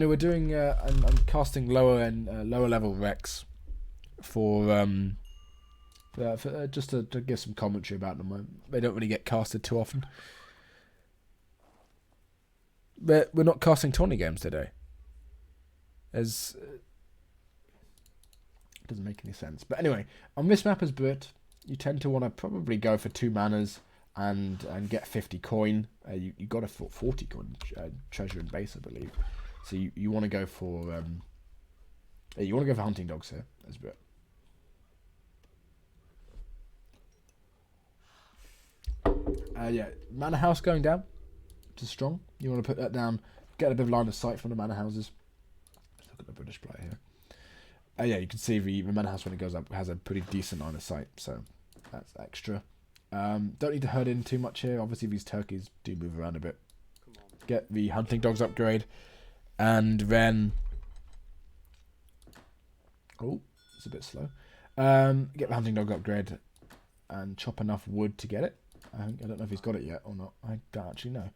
No, we're doing. I'm casting lower level Rex for just to give some commentary about them. They don't really get casted too often. But we're not casting tourney games today. As doesn't make any sense. But anyway, on this map as Brit, you tend to want to probably go for 2 manas and get 50 coin. You got a 40 coin treasure in base, I believe. So you want to go for hunting dogs here as Brit. Yeah, mana house going down, which is strong. You want to put that down, get a bit of line of sight from the mana houses. Let's look at the British player here. Yeah, you can see the mana house when it goes up has a pretty decent line of sight, so that's extra. Don't need to herd in too much here. Obviously, these turkeys do move around a bit. Get the hunting dogs upgrade, and then it's a bit slow. Get the hunting dog upgrade, and chop enough wood to get it. I don't know if he's got it yet or not. I don't actually know.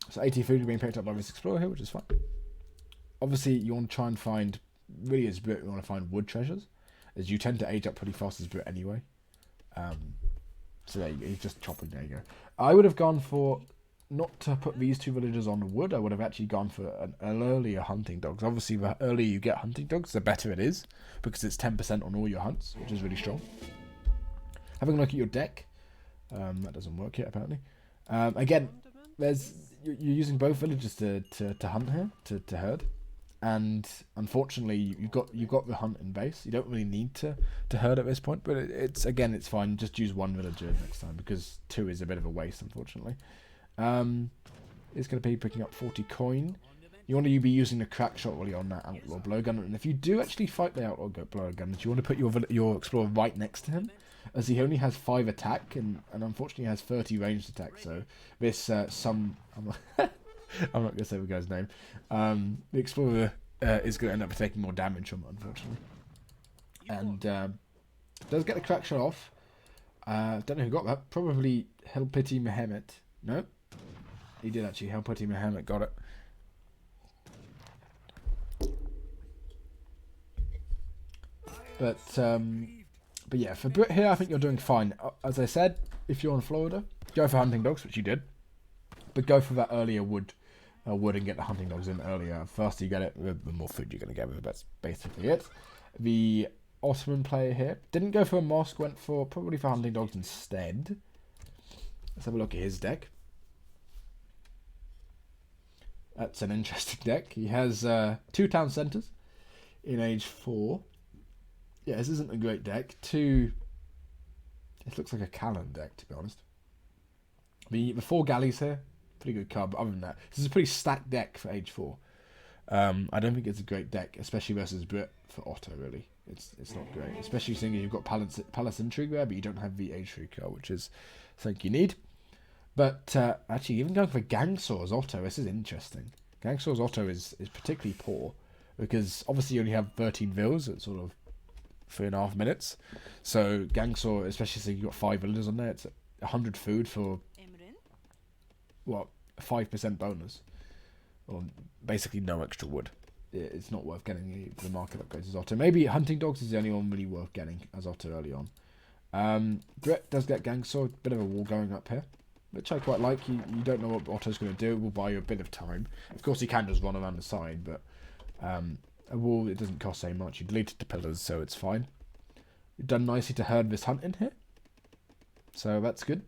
So 80 food being picked up by this explorer here, which is fine. Obviously, you want to try and find, really as Brit, you want to find wood treasures, as you tend to age up pretty fast as Brit anyway. So there you go, he's just chopping, there you go. I would have gone for, not to put these 2 villagers on the wood, I would have actually gone for an earlier hunting dogs. Obviously, the earlier you get hunting dogs, the better it is, because it's 10% on all your hunts, which is really strong. Having a look at your deck, that doesn't work yet apparently. Again, you're using both villagers to hunt here, to herd, and unfortunately you've got the hunt in base. You don't really need to herd at this point, but it's fine. Just use 1 villager next time, because 2 is a bit of a waste, unfortunately. It's going to be picking up 40 coin. You want to be using the crack shot while you're on that outlaw blowgun, and if you do actually fight the outlaw blowgun, you want to put your explorer right next to him, as he only has 5 attack and unfortunately has 30 ranged attack. So this I'm not going to say the guy's name. The explorer is going to end up taking more damage from it, unfortunately, and does get the crack shot off. Don't know who got that. Probably Helpiti Mehmet. No, he did actually. Helpiti Mehmet got it. But yeah, for Brit here, I think you're doing fine. As I said, if you're in Florida, go for hunting dogs, which you did. But go for that earlier wood and get the hunting dogs in earlier. Faster you get it, the more food you're going to get with it. That's basically it. The Ottoman player here didn't go for a mosque, went probably for hunting dogs instead. Let's have a look at his deck. That's an interesting deck. He has 2 town centres in age 4. Yeah, this isn't a great deck. 2, it looks like a Callan deck, to be honest. The 4 galleys here, pretty good card. But other than that, this is a pretty stacked deck for age 4. I don't think it's a great deck, especially versus Brit for Otto. Really, it's not great, especially seeing you've got Palace Intrigue there, but you don't have the age 3 card, which is something you need. But actually, even going for Gangsaur's Otto, this is interesting. Gangsaur's Otto is particularly poor, because obviously you only have 13 vills at sort of 3.5 minutes. So Gangsaur, especially since you've got 5 villagers on there, it's 100 food for what, 5% bonus, or basically no extra wood. It's not worth getting the market upgrades as Otto. Maybe hunting dogs is the only one really worth getting as Otto early on. Brit does get Gangsaur, bit of a wall going up here, which I quite like. You don't know what Otto's going to do. It will buy you a bit of time. Of course, he can just run around the side, but a wall, it doesn't cost so much. You deleted the pillars, so it's fine. You've done nicely to herd this hunt in here, so that's good.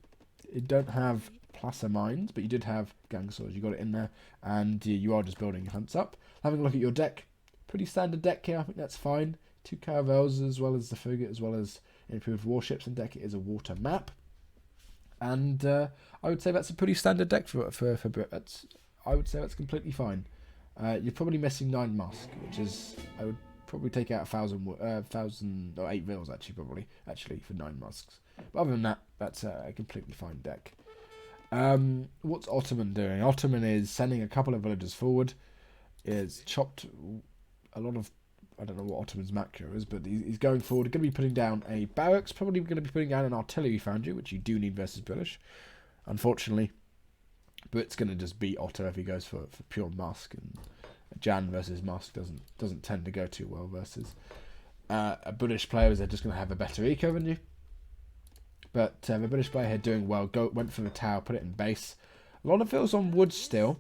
You don't have Placer Mines, but you did have Gangsaurs. You got it in there, and you are just building your hunts up. Having a look at your deck, pretty standard deck here. I think that's fine. 2 caravels, as well as the frigate, as well as improved warships, and deck it is a water map. And I would say that's a pretty standard deck for Brit. I would say that's completely fine. You're probably missing 9 Musk, which is, I would probably take out 1,000 or 8 vills actually for 9 Musks. But other than that, that's a completely fine deck. What's Ottoman doing? Ottoman is sending a couple of villagers forward. Is chopped a lot of, I don't know what Ottoman's macro is, but he's going forward. Going to be putting down a barracks, probably going to be putting down an artillery foundry, which you do need versus British. Unfortunately, Brit's going to just beat Otto if he goes for pure Musk, and Jan versus Musk doesn't tend to go too well versus a British player, as they're just going to have a better eco than you. But the British player here doing well, went for the tower, put it in base. A lot of fills on wood still.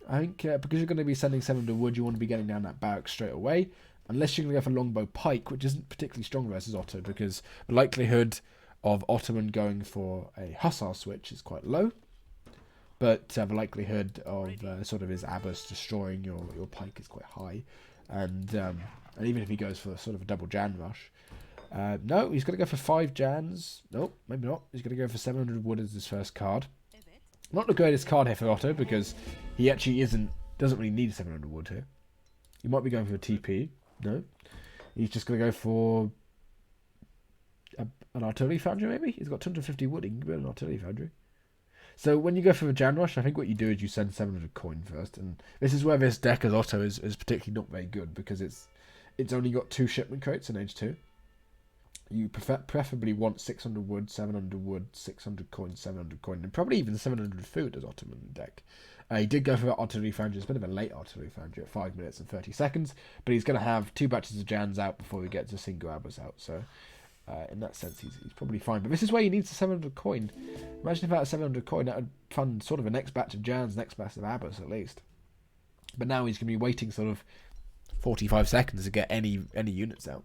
I think because you're going to be sending 700 wood, you want to be getting down that barrack straight away. Unless you're going to go for longbow pike, which isn't particularly strong versus Otto, because the likelihood of Ottoman going for a hussar switch is quite low. But the likelihood of sort of his abbas destroying your pike is quite high. And even if he goes for sort of a double Jan rush. No, he's going to go for 5 Jans. Nope, maybe not. He's going to go for 700 wood as his first card. Not the greatest card here for Otto, because he actually doesn't really need 700 wood here. He might be going for a TP. No. He's just going to go for an artillery foundry, maybe? He's got 250 wood. He can build an artillery foundry. So when you go for the Jan Rush, I think what you do is you send 700 coin first. And this is where this deck as Otto is particularly not very good, because it's only got 2 shipment crates in age 2. You preferably want 600 wood, 700 wood, 600 coin, 700 coin, and probably even 700 food as Ottoman deck. He did go for that artillery foundry. It's a bit of a late artillery foundry at 5 minutes and 30 seconds, but he's going to have 2 batches of Jans out before he gets a single Abbas out. So in that sense, he's probably fine. But this is where he needs the 700 coin. Imagine if that 700 coin, that would fund sort of a next batch of Jans, next batch of Abbas at least. But now he's going to be waiting sort of 45 seconds to get any units out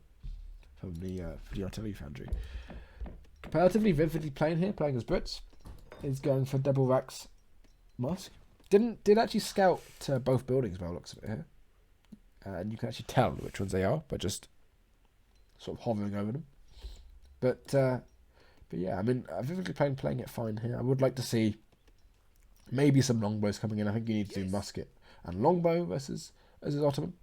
from the artillery foundry. Comparatively vividly playing as Brits, is going for double racks Musk. Did actually scout both buildings by the looks of it here. And you can actually tell which ones they are by just sort of hovering over them. But yeah, I mean, vividly playing it fine here. I would like to see maybe some longbows coming in. I think you need to do musket and longbow versus Ottoman.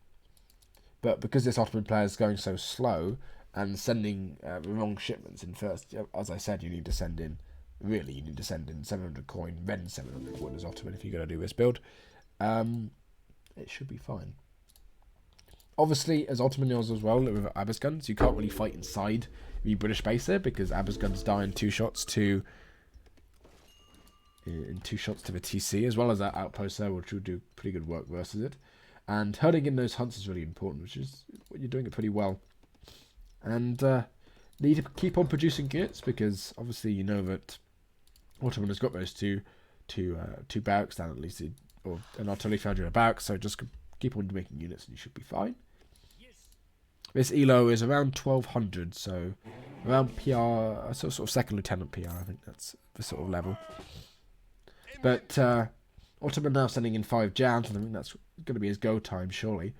But because this Ottoman player is going so slow and sending the wrong shipments in first, as I said, you need to send in 700 coin, then 700 wood as Ottoman if you're going to do this build. It should be fine. Obviously, as Ottoman knows as well, with Abbas guns, you can't really fight inside the British base there, because Abbas guns die in 2 shots to the TC, as well as that outpost there, which will do pretty good work versus it. And herding in those hunts is really important, which is what you're doing it pretty well. And need to keep on producing units, because obviously you know that Ottoman has got those two barracks down at least, or an artillery foundry and a barrack. So just keep on making units, and you should be fine. This Elo is around 1200, so around PR, sort of second lieutenant PR. I think that's the sort of level. But Ottoman now sending in 5 Jans, and I think that's going to be his go time, surely.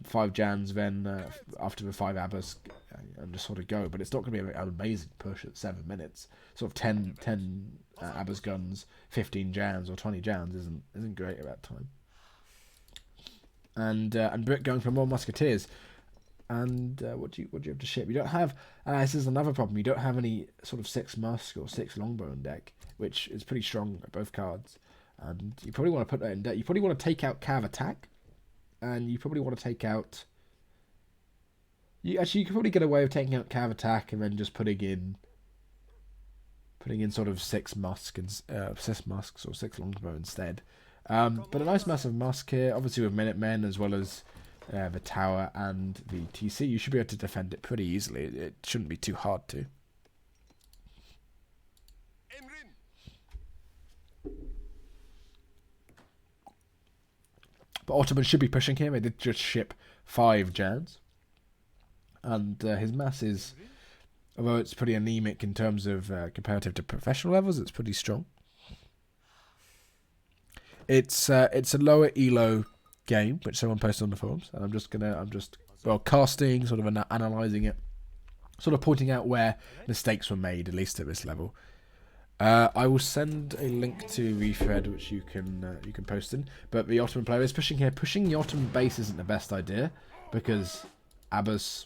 5 Jans, then after the 5 Abbas, and just sort of go. But it's not going to be an amazing push at 7 minutes. Sort of 10 Abbas guns, 15 Jans or 20 Jans isn't great at that time. And Brit going for more musketeers. And what do you have to ship? You don't have. This is another problem. You don't have any sort of 6 musk or 6 longbow in deck, which is pretty strong at both cards. And you probably want to put that in deck. You probably want to take out cav attack, and you probably want to take out. You could probably get away with taking out cav attack and then just putting in sort of 6 musk and 6 musks or 6 longbow instead. But a nice massive musk here, obviously with Minutemen as well as the tower and the TC. You should be able to defend it pretty easily. It shouldn't be too hard to. But Ottoman should be pushing here. They did just ship 5 Jans. And his mass is, although it's pretty anemic in terms of comparative to professional levels, it's pretty strong. It's a lower Elo game, which someone posted on the forums, and I'm just casting, sort of analysing it, sort of pointing out where mistakes were made, at least at this level. I will send a link to the thread which you can post in. But the Ottoman player is pushing here. Pushing the Ottoman base isn't the best idea, because Abbas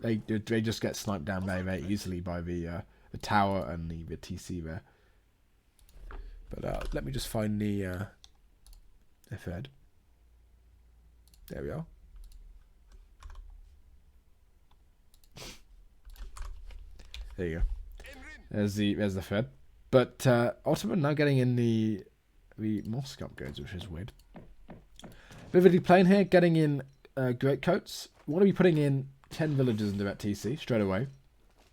they just get sniped down very, very easily by the tower and the TC there. But let me just find the thread. There we are. There you go. There's the thread. But Ottoman now getting in the mosque upgrades, which is weird. Vividly playing here, getting in great coats. We want to be putting in 10 villagers in direct TC straight away,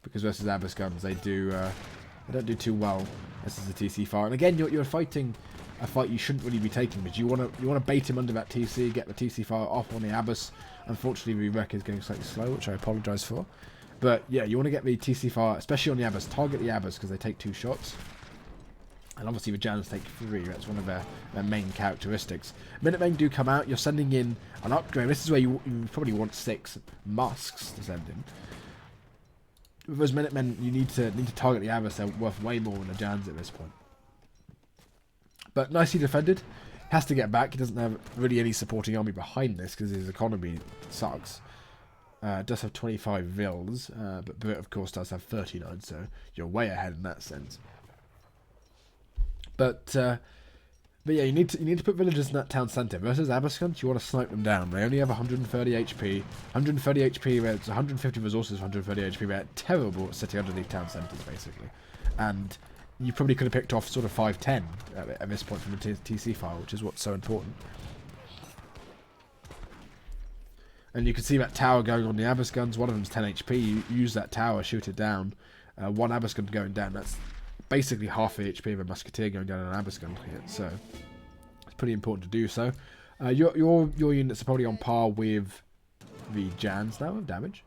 because versus Abyss guns they don't do too well. This is a TC fire, and again you're fighting a fight you shouldn't really be taking, but you want to bait him under that TC, get the TC fire off on the Abyss. Unfortunately, the wreck is going slightly slow, which I apologise for. But yeah, you want to get the TC fire, especially on the Abyss. Target the Abyss because they take 2 shots. And obviously the Jans take 3, that's one of their main characteristics. Minutemen do come out, you're sending in an upgrade. This is where you probably want 6 musks to send in. With those Minutemen, you need to target the Abyss, they're worth way more than the Jans at this point. But nicely defended. Has to get back, he doesn't have really any supporting army behind this because his economy sucks. Does have 25 vills, but Brit of course does have 39, so you're way ahead in that sense. But yeah, you need to put villagers in that town centre. Versus Abyssguns, you want to snipe them down. They only have 130 HP. 130 HP, where it's 150 resources, 130 HP. They're terrible at sitting underneath town centres, basically. And you probably could have picked off sort of 5-10 at this point from the TC file, which is what's so important. And you can see that tower going on the Abyssguns. One of them's 10 HP. You use that tower, shoot it down. One Abyssgun going down. That's basically half the HP of a musketeer going down an Abyssgun here, so it's pretty important to do so. Your units are probably on par with the Jans now of damage.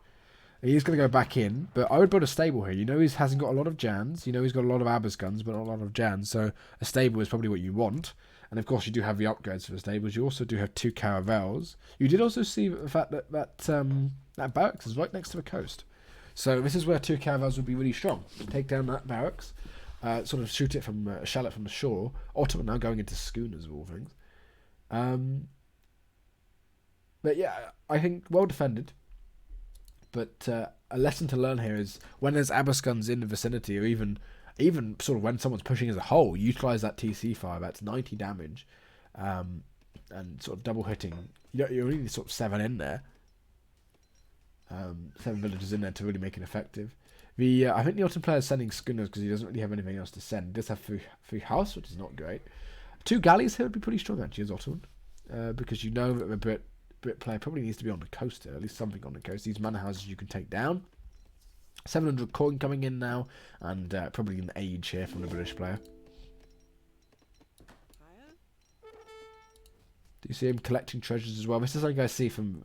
He's going to go back in, but I would build a stable here. You know he hasn't got a lot of Jans, you know he's got a lot of Abyssguns, but not a lot of Jans, so a stable is probably what you want. And of course you do have the upgrades for the stables. You also do have 2 caravels. You did also see the fact that that barracks is right next to the coast. So this is where 2 caravels would be really strong. Take down that barracks. Sort of shoot it from a shallot from the shore. Otto now going into schooners of all things. But yeah, I think well defended. But a lesson to learn here is when there's Abyssguns in the vicinity, or even sort of when someone's pushing as a whole, utilize that TC fire. That's 90 damage, and sort of double hitting. You only need sort of 7 in there, 7 villagers in there to really make it effective. I think the Otto player is sending schooners because he doesn't really have anything else to send. He does have 3 house, which is not great. 2 galleys here would be pretty strong actually as Otto, because you know that the Brit player probably needs to be on the coast here, at least something on the coast. These manor houses you can take down. 700 coin coming in now, and probably an age here from the British player. Do you see him collecting treasures as well? This is something I see from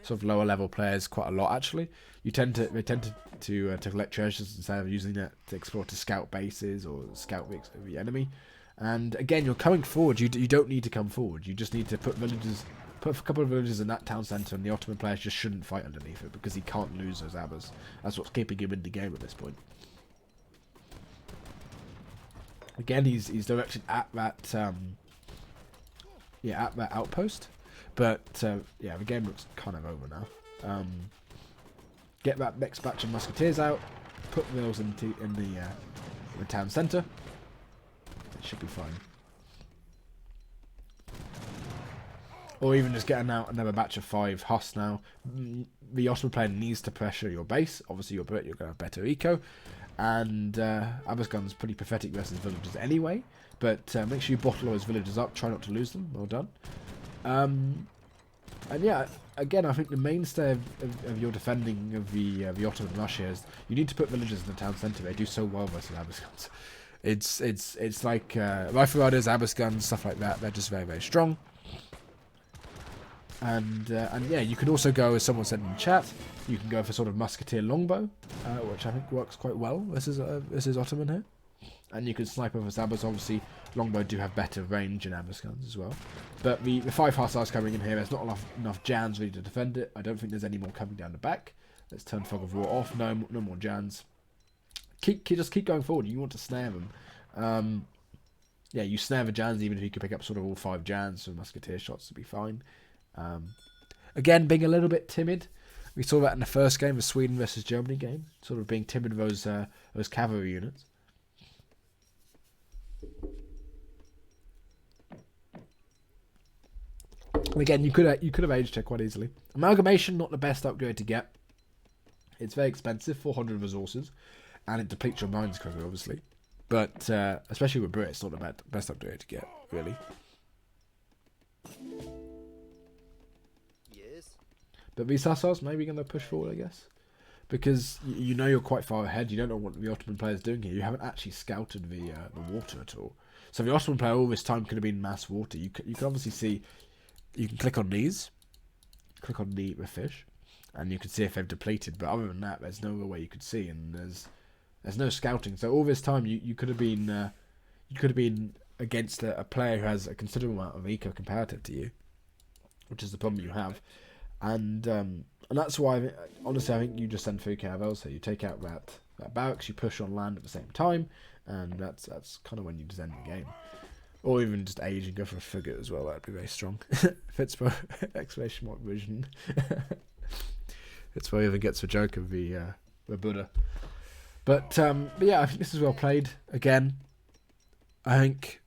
sort of lower level players quite a lot actually. They tend to collect treasures instead of using that to explore, to scout bases or scout the enemy. And again, you're coming forward. You don't need to come forward. You just need to put a couple of villagers in that town centre, and the Ottoman players just shouldn't fight underneath it because he can't lose those Abbas. That's what's keeping him in the game at this point. Again, he's directed at that at that outpost, but yeah, the game looks kind of over now. Get that next batch of musketeers out, put mills in the town centre. It should be fine. Or even just getting out another batch of 5 Huss now. The Ottoman player needs to pressure your base. Obviously, you're going to have better eco. And Abyssgun's pretty pathetic versus villagers anyway. But make sure you bottle those villagers up. Try not to lose them. Well done. And yeah, again, I think the mainstay of your defending of the Ottoman rush here is you need to put villagers in the town centre. They do so well versus Abyssguns. It's like Rifle Riders, Abyssguns, stuff like that. They're just very, very strong. And yeah, you can also go, as someone said in the chat, you can go for sort of musketeer longbow, which I think works quite well. This is Ottoman here, and you can snipe over Abbas. Obviously, longbow do have better range in Abyssguns as well. But the 5 hussars coming in here, there's not enough Jans really to defend it. I don't think there's any more coming down the back. Let's turn Fog of War off. No more Jans. Just keep going forward. You want to snare them. Yeah, you snare the Jans even if you could pick up sort of all 5 Jans for musketeer shots to be fine. Again, being a little bit timid. We saw that in the first game, the Sweden versus Germany game. Sort of being timid with those cavalry units. And again, you could have aged it quite easily. Amalgamation, not the best upgrade to get. It's very expensive, 400 resources, and it depletes your mines quickly, obviously. But especially with Brit, it's not the best upgrade to get, really. But these hussars maybe going to push forward, I guess. Because you know you're quite far ahead. You don't know what the Ottoman player is doing here. You haven't actually scouted the water at all. So the Ottoman player all this time could have been mass water. You can obviously see, you can click on these, click on the fish, and you can see if they've depleted. But other than that, there's no other way you could see, and there's no scouting. So all this time you could have been against a player who has a considerable amount of eco comparative to you, which is the problem you have, and that's why honestly I think you just send 3 caravels here. You take out that barracks, you push on land at the same time, and that's kind of when you just end the game. Or even just age and go for a frigate as well. That'd be very strong. Fitzroy exclamation mark vision. Fitzroy even gets the joke of the Buddha. But yeah, I think this is well played. Again, I think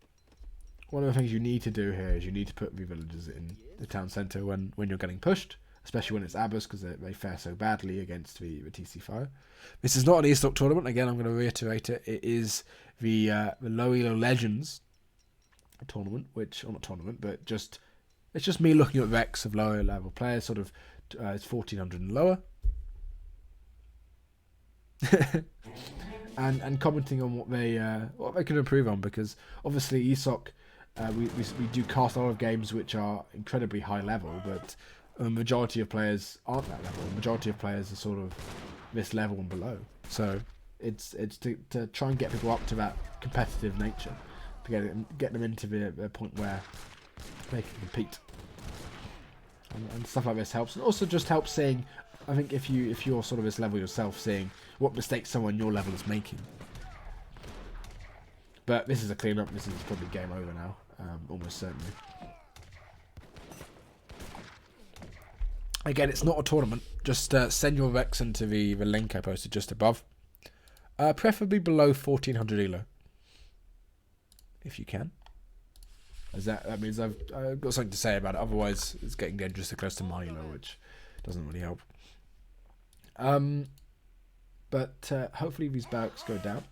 one of the things you need to do here is you need to put the villagers in the town centre when you're getting pushed, especially when it's Abbas, because they fare so badly against the TC fire. This is not an ESOC tournament. Again, I'm going to reiterate it. It is the Elo Legends tournament, but it's just me looking at Rex of lower level players, sort of it's 1400 and lower, and commenting on what they can improve on, because obviously ESOC we do cast a lot of games which are incredibly high level, but the majority of players aren't that level. The majority of players are sort of this level and below. So it's to try and get people up to that competitive nature, to get them into the point where they can compete, and stuff like this helps, and also just helps seeing. I think if you're sort of this level yourself, seeing what mistakes someone your level is making. But this is a clean-up. This is probably game over now, almost certainly. Again, it's not a tournament. Just send your Rex into the link I posted just above. Preferably below 1400 elo, if you can. As that means I've got something to say about it. Otherwise, it's getting dangerously close to my elo, which doesn't really help. But hopefully these barracks go down,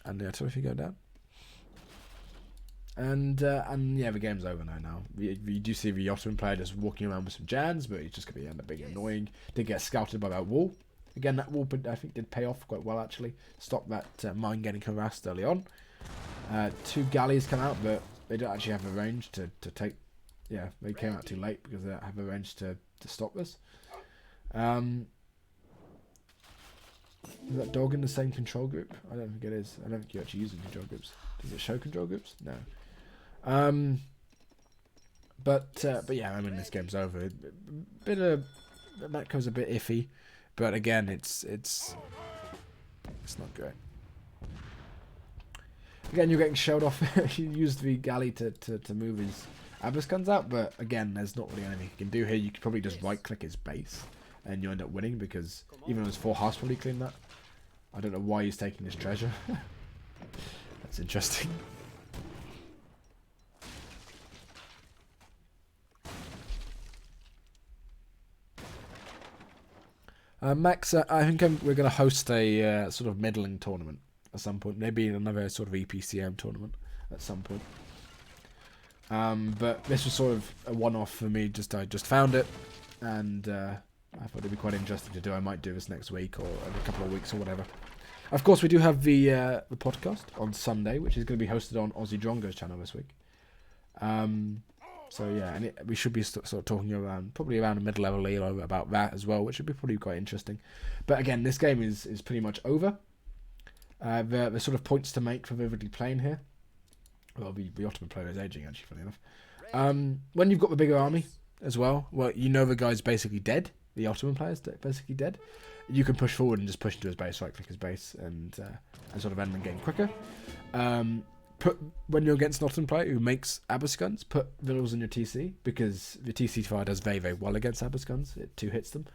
and the artillery go down. And yeah, the game's over now. You do see the Ottoman player just walking around with some Jans, but he's just going to end up being annoying. Did get scouted by that wall. Again, that wall I think did pay off quite well, actually. Stop that mine getting harassed early on. 2 galleys come out, but they don't actually have a range to take. Yeah, they came out too late because they don't have a range to stop this. Is that dog in the same control group? I don't think it is. I don't think you actually use the control groups. Does it show control groups? No. But yeah, I mean, this game's over. That goes a bit iffy, but again, it's not great. Again, you're getting shelled off. You used the galley to move his Abbas guns out, but again, there's not really anything you can do here. You could probably just right-click his base, and you end up winning, because even though it's 4 halves, probably clean that. I don't know why he's taking this treasure. That's interesting. Max, I think we're going to host a sort of middling tournament at some point. Maybe another sort of EPCM tournament at some point. But this was sort of a one-off for me. I just found it, and I thought it'd be quite interesting to do. I might do this next week or in a couple of weeks or whatever. Of course, we do have the podcast on Sunday, which is going to be hosted on Aussie Drongo's channel this week. So yeah, and we should be sort of talking probably around a mid-level elo about that as well, which would be probably quite interesting. But again, this game is pretty much over. The sort of points to make for vividly playing here. Well, the Ottoman player is aging, actually, funny enough. When you've got the bigger army as well, you know the guy's basically dead. The Ottoman player's basically dead. You can push forward and just push into his base, right-click his base, and sort of end the game quicker. When you're against an Ottoman player who makes Abbas guns, put villas in your TC, because the TC fire does very, very well against Abbas guns. It 2 hits them.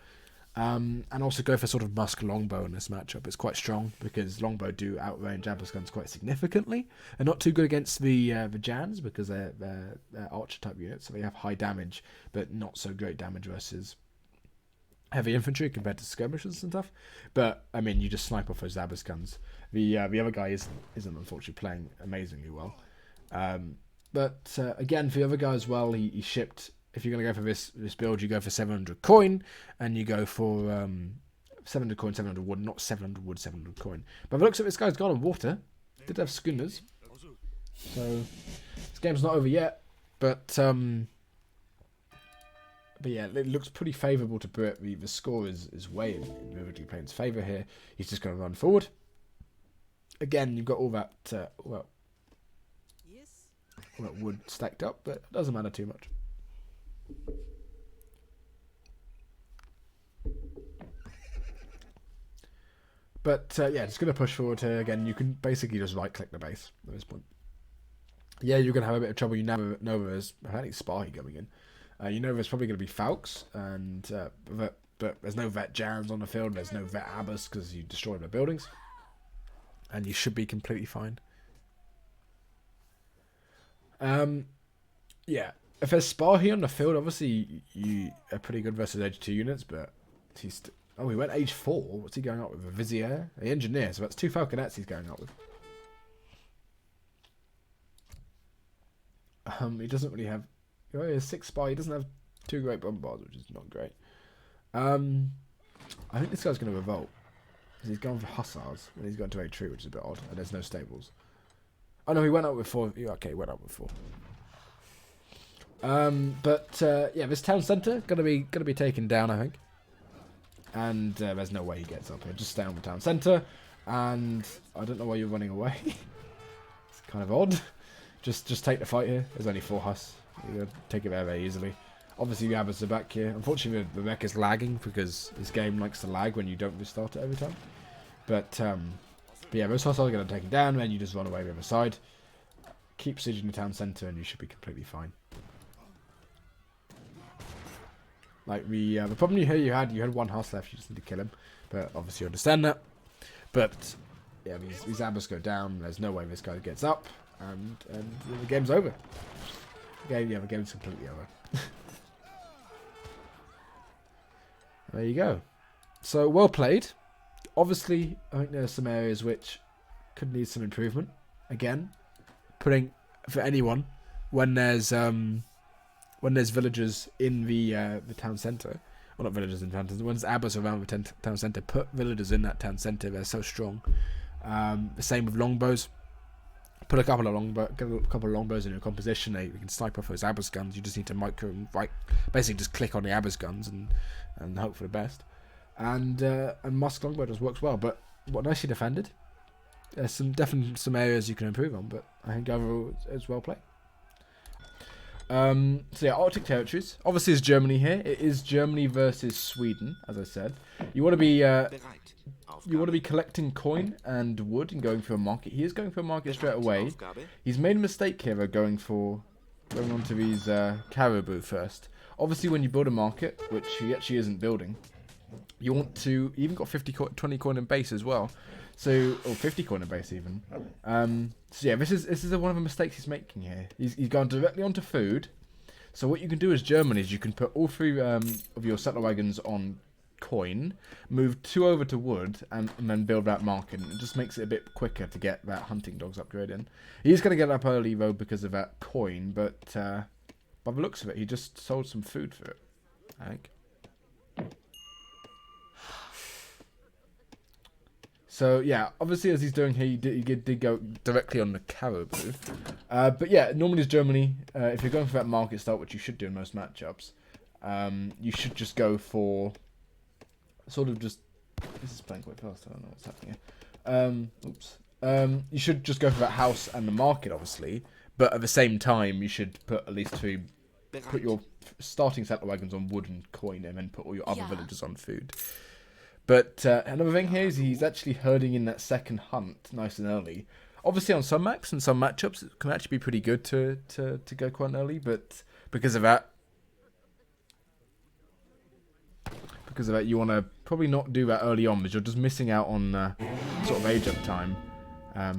And also go for sort of Musk longbow in this matchup. It's quite strong, because longbow do outrange Abbas guns quite significantly. They're not too good against the Jans, because they're archer type units, so they have high damage, but not so great damage versus heavy infantry compared to skirmishers and stuff. But I mean, you just snipe off those Abbas guns. The other guy isn't unfortunately playing amazingly well. But again, for the other guy as well, he shipped if you're going to go for this build, you go for 700 coin, and you go for 700 coin, 700 wood, not 700 wood, 700 coin. But it looks like this guy's gone on water. Did have schooners. So, this game's not over yet. But yeah, it looks pretty favourable to Brit. The score is way in Vividly Plane's favour here. He's just going to run forward. Again, you've got all that, all that wood stacked up, but it doesn't matter too much. But yeah, just going to push forward here. Again, you can basically just right-click the base at this point. Yeah, you're going to have a bit of trouble. You never know there's apparently Sparky going in. You know there's probably going to be Falks, and but there's no Vet Jans on the field. There's no Vet Abbas because you destroyed the buildings. And you should be completely fine. Yeah, if there's Sparky on the field, obviously you are pretty good versus age 2 units, but he's... Oh, he went age 4. What's he going up with? A Vizier? The Engineer. So that's 2 Falconets he's going up with. He doesn't really have... He only has 6 Spy. He doesn't have 2 great bombards, which is not great. I think this guy's going to revolt. He's going for Hussars when he's got to a tree, which is a bit odd. And there's no stables. Oh no, he went up with 4. Okay, he went up with 4. Yeah, this town centre gonna be taken down, I think. And there's no way he gets up here. Just stay on the town centre. And I don't know why you're running away. It's kind of odd. Just take the fight here. There's only 4 Huss. You're gonna take it very easily. Obviously, the Abbas are back here. Unfortunately, the mech is lagging because this game likes to lag when you don't restart it every time. But yeah, those Huss are going to take it down, then you just run away the other side. Keep sieging the town centre, and you should be completely fine. Like the problem you had 1 Huss left. You just need to kill him, but obviously you understand that. But yeah, these Abbas go down. There's no way this guy gets up, and the game's over. The game's completely over. There you go. So, well played. Obviously, I think there's some areas which could need some improvement. Again, putting for anyone when there's villagers in the town centre, well, not villagers in the town centre. When there's Abbas around the town centre, put villagers in that town centre. They're so strong. The same with longbows. Put a couple of longbows in your composition. You can snipe off those Abbas guns. You just need to basically just click on the Abbas guns and hope for the best. And Musk longbow just works well. But nicely defended. There's definitely some areas you can improve on, but I think overall it's well played. So yeah, Arctic territories. Obviously, it's Germany here. It is Germany versus Sweden, as I said. You want to be collecting coin and wood and going for a market. He is going for a market straight away. He's made a mistake here of going onto these caribou first. Obviously, when you build a market, which he actually isn't building, you want to even got 20 coin in base as well. So, or 50 coin in base even. So yeah, this is one of the mistakes he's making here. He's gone directly onto food. So what you can do as German is you can put all 3 of your settler wagons on coin, move 2 over to wood, and then build that market. And it just makes it a bit quicker to get that hunting dogs upgrade in. He's going to get up early though because of that coin, but by the looks of it, he just sold some food for it, I think. So yeah, obviously as he's doing here, he did go directly on the caribou. But yeah, normally as Germany, if you're going for that market start, which you should do in most matchups, you should just go for sort of just... This is playing quite fast, I don't know what's happening here. You should just go for that house and the market, obviously. But at the same time, you should put at least 2... Put your starting settler wagons on wood and coin, and then put all your other villagers on food. But another thing here is he's actually herding in that second hunt nice and early. Obviously on some maps and some matchups it can actually be pretty good to go quite early, but because of that you want to probably not do that early on because you're just missing out on sort of age up time.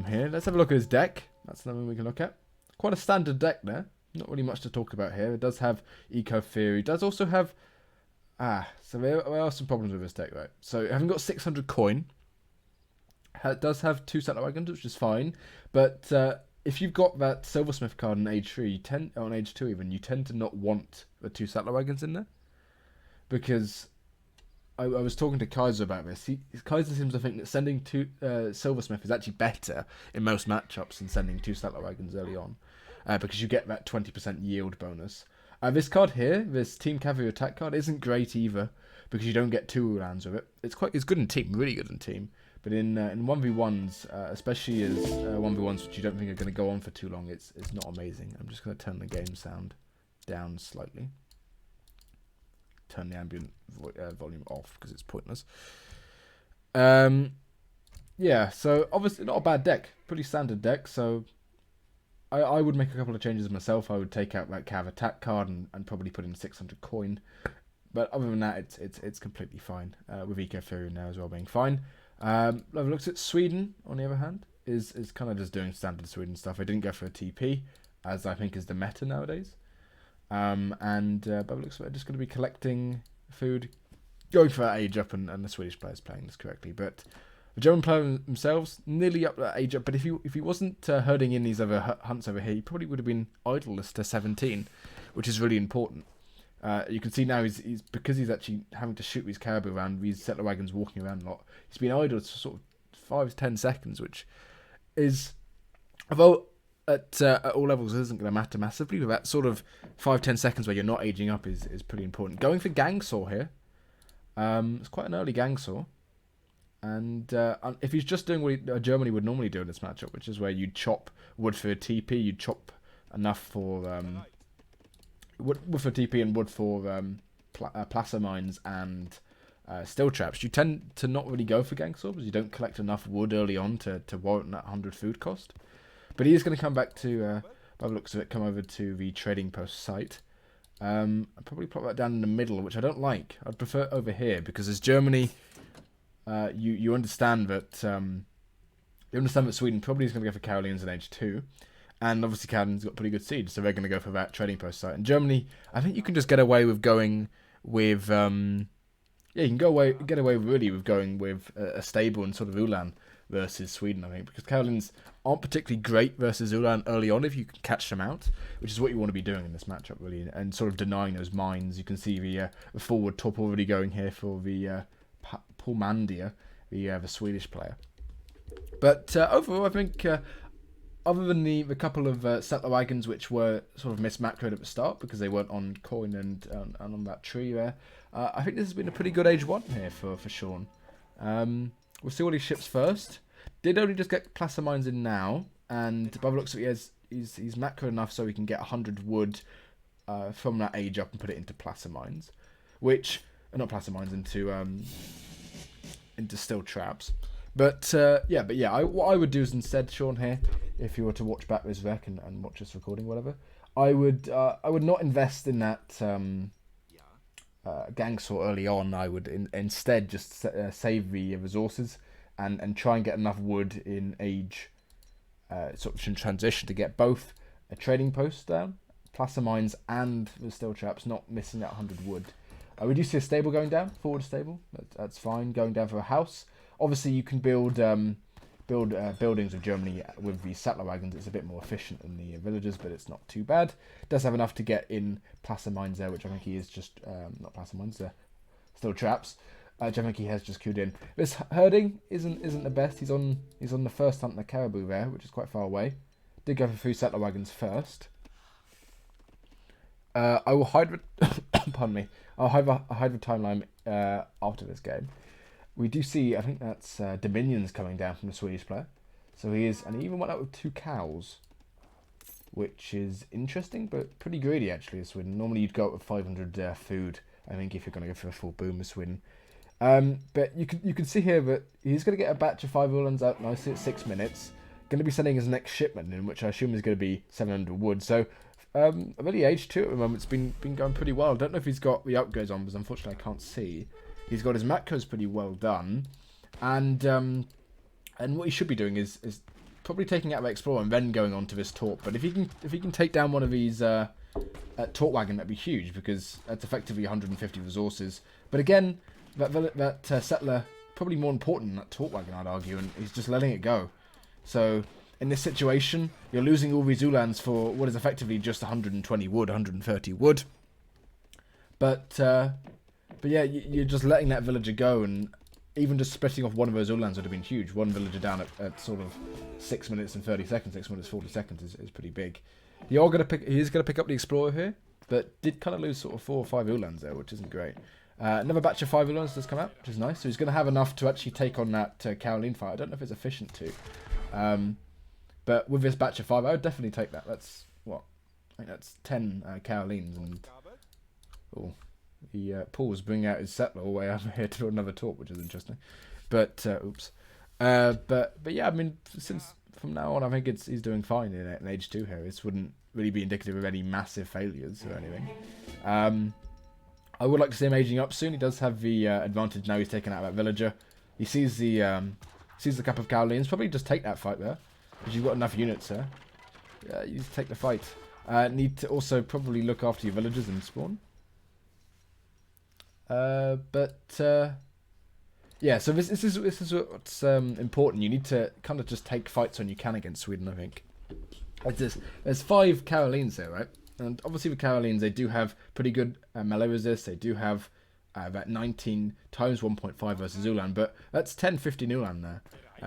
Here, let's have a look at his deck. That's another one we can look at. Quite a standard deck there. Not really much to talk about here. It does have Eco Theory. It does also have... so there are some problems with this deck, right? So, having got 600 coin, it does have 2 settler wagons, which is fine. But if you've got that silversmith card on age 3, on age 2 even, you tend to not want the 2 settler wagons in there, because I was talking to Kaiser about this. Kaiser seems to think that sending 2 silversmith is actually better in most matchups than sending 2 settler wagons early on, because you get that 20% yield bonus. This card here, this Team Cavalry attack card, isn't great either, because you don't get 2 Ulans with it. It's good in team, really good in team. But in 1v1s, especially as 1v1s which you don't think are going to go on for too long, it's not amazing. I'm just going to turn the game sound down slightly. Turn the ambient volume off because it's pointless. Yeah, so obviously not a bad deck. Pretty standard deck, so I would make a couple of changes myself. I would take out that Cav attack card and probably put in 600 coin. But other than that, it's completely fine. With Eco Fury now as well being fine. I've looked at Sweden, on the other hand, is kind of just doing standard Sweden stuff. I didn't go for a TP, as I think is the meta nowadays. But it looks like just going to be collecting food, going for that age up, and the Swedish players playing this correctly. But the German players themselves, nearly up that age up. But if he wasn't herding in these other hunts over here, he probably would have been idleless to 17, which is really important. You can see now he's because he's actually having to shoot these caribou around, these settler wagons walking around a lot. He's been idle for sort of 5 to 10 seconds, which is, although at all levels isn't going to matter massively, but that sort of 5-10 seconds where you're not aging up is pretty important. Going for Gangsaw here. It's quite an early Gangsaw. And if he's just doing what Germany would normally do in this matchup, which is where you'd chop wood for a TP, you'd chop enough for wood for TP and wood for placer mines and steel traps, you tend to not really go for Gangsaw because you don't collect enough wood early on to warrant that 100 food cost. But he is going to come back to, by the looks of it, come over to the trading post site. I'll probably plot that down in the middle, which I don't like. I'd prefer it over here because as Germany, you understand that Sweden probably is going to go for Karolians in age 2. And obviously Canada's got pretty good siege, so they're going to go for that trading post site. And Germany, I think you can just get away with going with, you can get away really with going with a stable and sort of Ulan versus Sweden, I think, because Karolians aren't particularly great versus Ulan early on if you can catch them out, which is what you want to be doing in this matchup really, and sort of denying those mines. You can see the forward top already going here for the Pulmandia, the Swedish player. But overall, I think. Other than the couple of settler wagons which were sort of mismacroed at the start because they weren't on coin and on that tree there, I think this has been a pretty good age 1 here for Sean. We'll see what he ships first. Did only just get placer mines in now, and by the looks of it, he's macroed enough so he can get 100 wood from that age up and put it into placer mines, which not placer mines into steel traps. But what I would do is instead, Sean, here, if you were to watch back this rec and watch this recording, whatever, I would not invest in that Gangsaw early on. I would instead just save the resources and try and get enough wood in age sort of in transition to get both a trading post down, placer mines, and the steel traps, not missing that 100 wood. We do see a stable going down, forward stable. That's fine. Going down for a house. Obviously, you can build buildings of Germany with the settler wagons. It's a bit more efficient than the villagers, but it's not too bad. Does have enough to get in placer mines there, which I think he is just not placer mines, steel traps. Which I think he has just queued in. This herding isn't the best. He's on the first hunt in the caribou there, which is quite far away. Did go for 3 settler wagons first. I will hide. Pardon me. I'll hide the timeline after this game. We do see, I think that's Dominions coming down from the Swedish player. So he even went out with 2 cows, which is interesting, but pretty greedy actually as Sweden. Normally you'd go out with 500 food, I think, if you're going to go for a full boom with Sweden. But you can see here that he's going to get a batch of 5 Ulans out nicely at 6 minutes. Going to be sending his next shipment in, which I assume is going to be 700 wood. So really age 2 at the moment. It's been going pretty well. I don't know if he's got the upgrades on, because unfortunately I can't see. He's got his macros pretty well done, and what he should be doing is probably taking out the Explorer and then going on to this Taunt. But if he can take down one of these Taunt wagon, that'd be huge, because that's effectively 150 resources. But again, that settler probably more important than that Taunt wagon, I'd argue, and he's just letting it go. So in this situation, you're losing all these Ulans for what is effectively just 120 wood, 130 wood. But yeah, you're just letting that villager go, and even just splitting off one of those Uhlans would have been huge. One villager down at sort of 6 minutes and 30 seconds, 6 minutes 40 seconds is pretty big. He is gonna pick up the Explorer here, but did kind of lose sort of 4 or 5 Uhlans there, which isn't great. Another batch of 5 Uhlans does come out, which is nice. So he's going to have enough to actually take on that Caroline fight. I don't know if it's efficient to. But with this batch of 5, I would definitely take that. That's, what? I think that's 10 Carolines. And Paul's bringing out his settler all the way over here to do another talk, which is interesting. But, oops. But yeah, I mean, since from now on, I think he's doing fine in Age 2 here. This wouldn't really be indicative of any massive failures or anything. I would like to see him aging up soon. He does have the advantage now. He's taken out that villager. He sees the cup of Carolines. Probably just take that fight there, because you've got enough units there. Yeah, you just take the fight. Need to also probably look after your villagers and spawn. Yeah. So this is what's important. You need to kind of just take fights when you can against Sweden. I think. There's 5 Carolines there, right? And obviously with Carolines, they do have pretty good melee resist. They do have about 19 times 1.5 versus Ulan, but that's 10, 15 Ulan there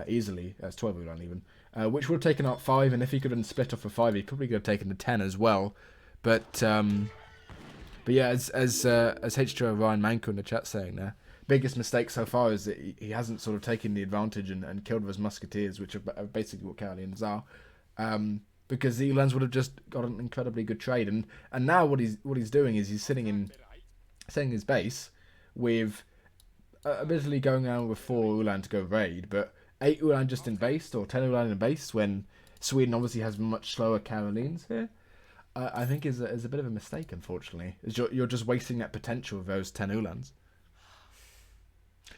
easily. That's 12 Ulan even, which would have taken out 5. And if he could have split off for 5, he probably could have taken the 10 as well. But yeah, as H2O Ryan Manko in the chat saying there, biggest mistake so far is that he hasn't sort of taken the advantage and killed with his musketeers, which are basically what Carolines are. Because the Ulans would have just got an incredibly good trade, and now what he's doing is he's setting his base with admittedly going out with 4 Ulan to go raid, but 8 Ulan just in base or 10 Ulan in base when Sweden obviously has much slower Carolines here. I think is a bit of a mistake, unfortunately. You're just wasting that potential of those 10 Ulans.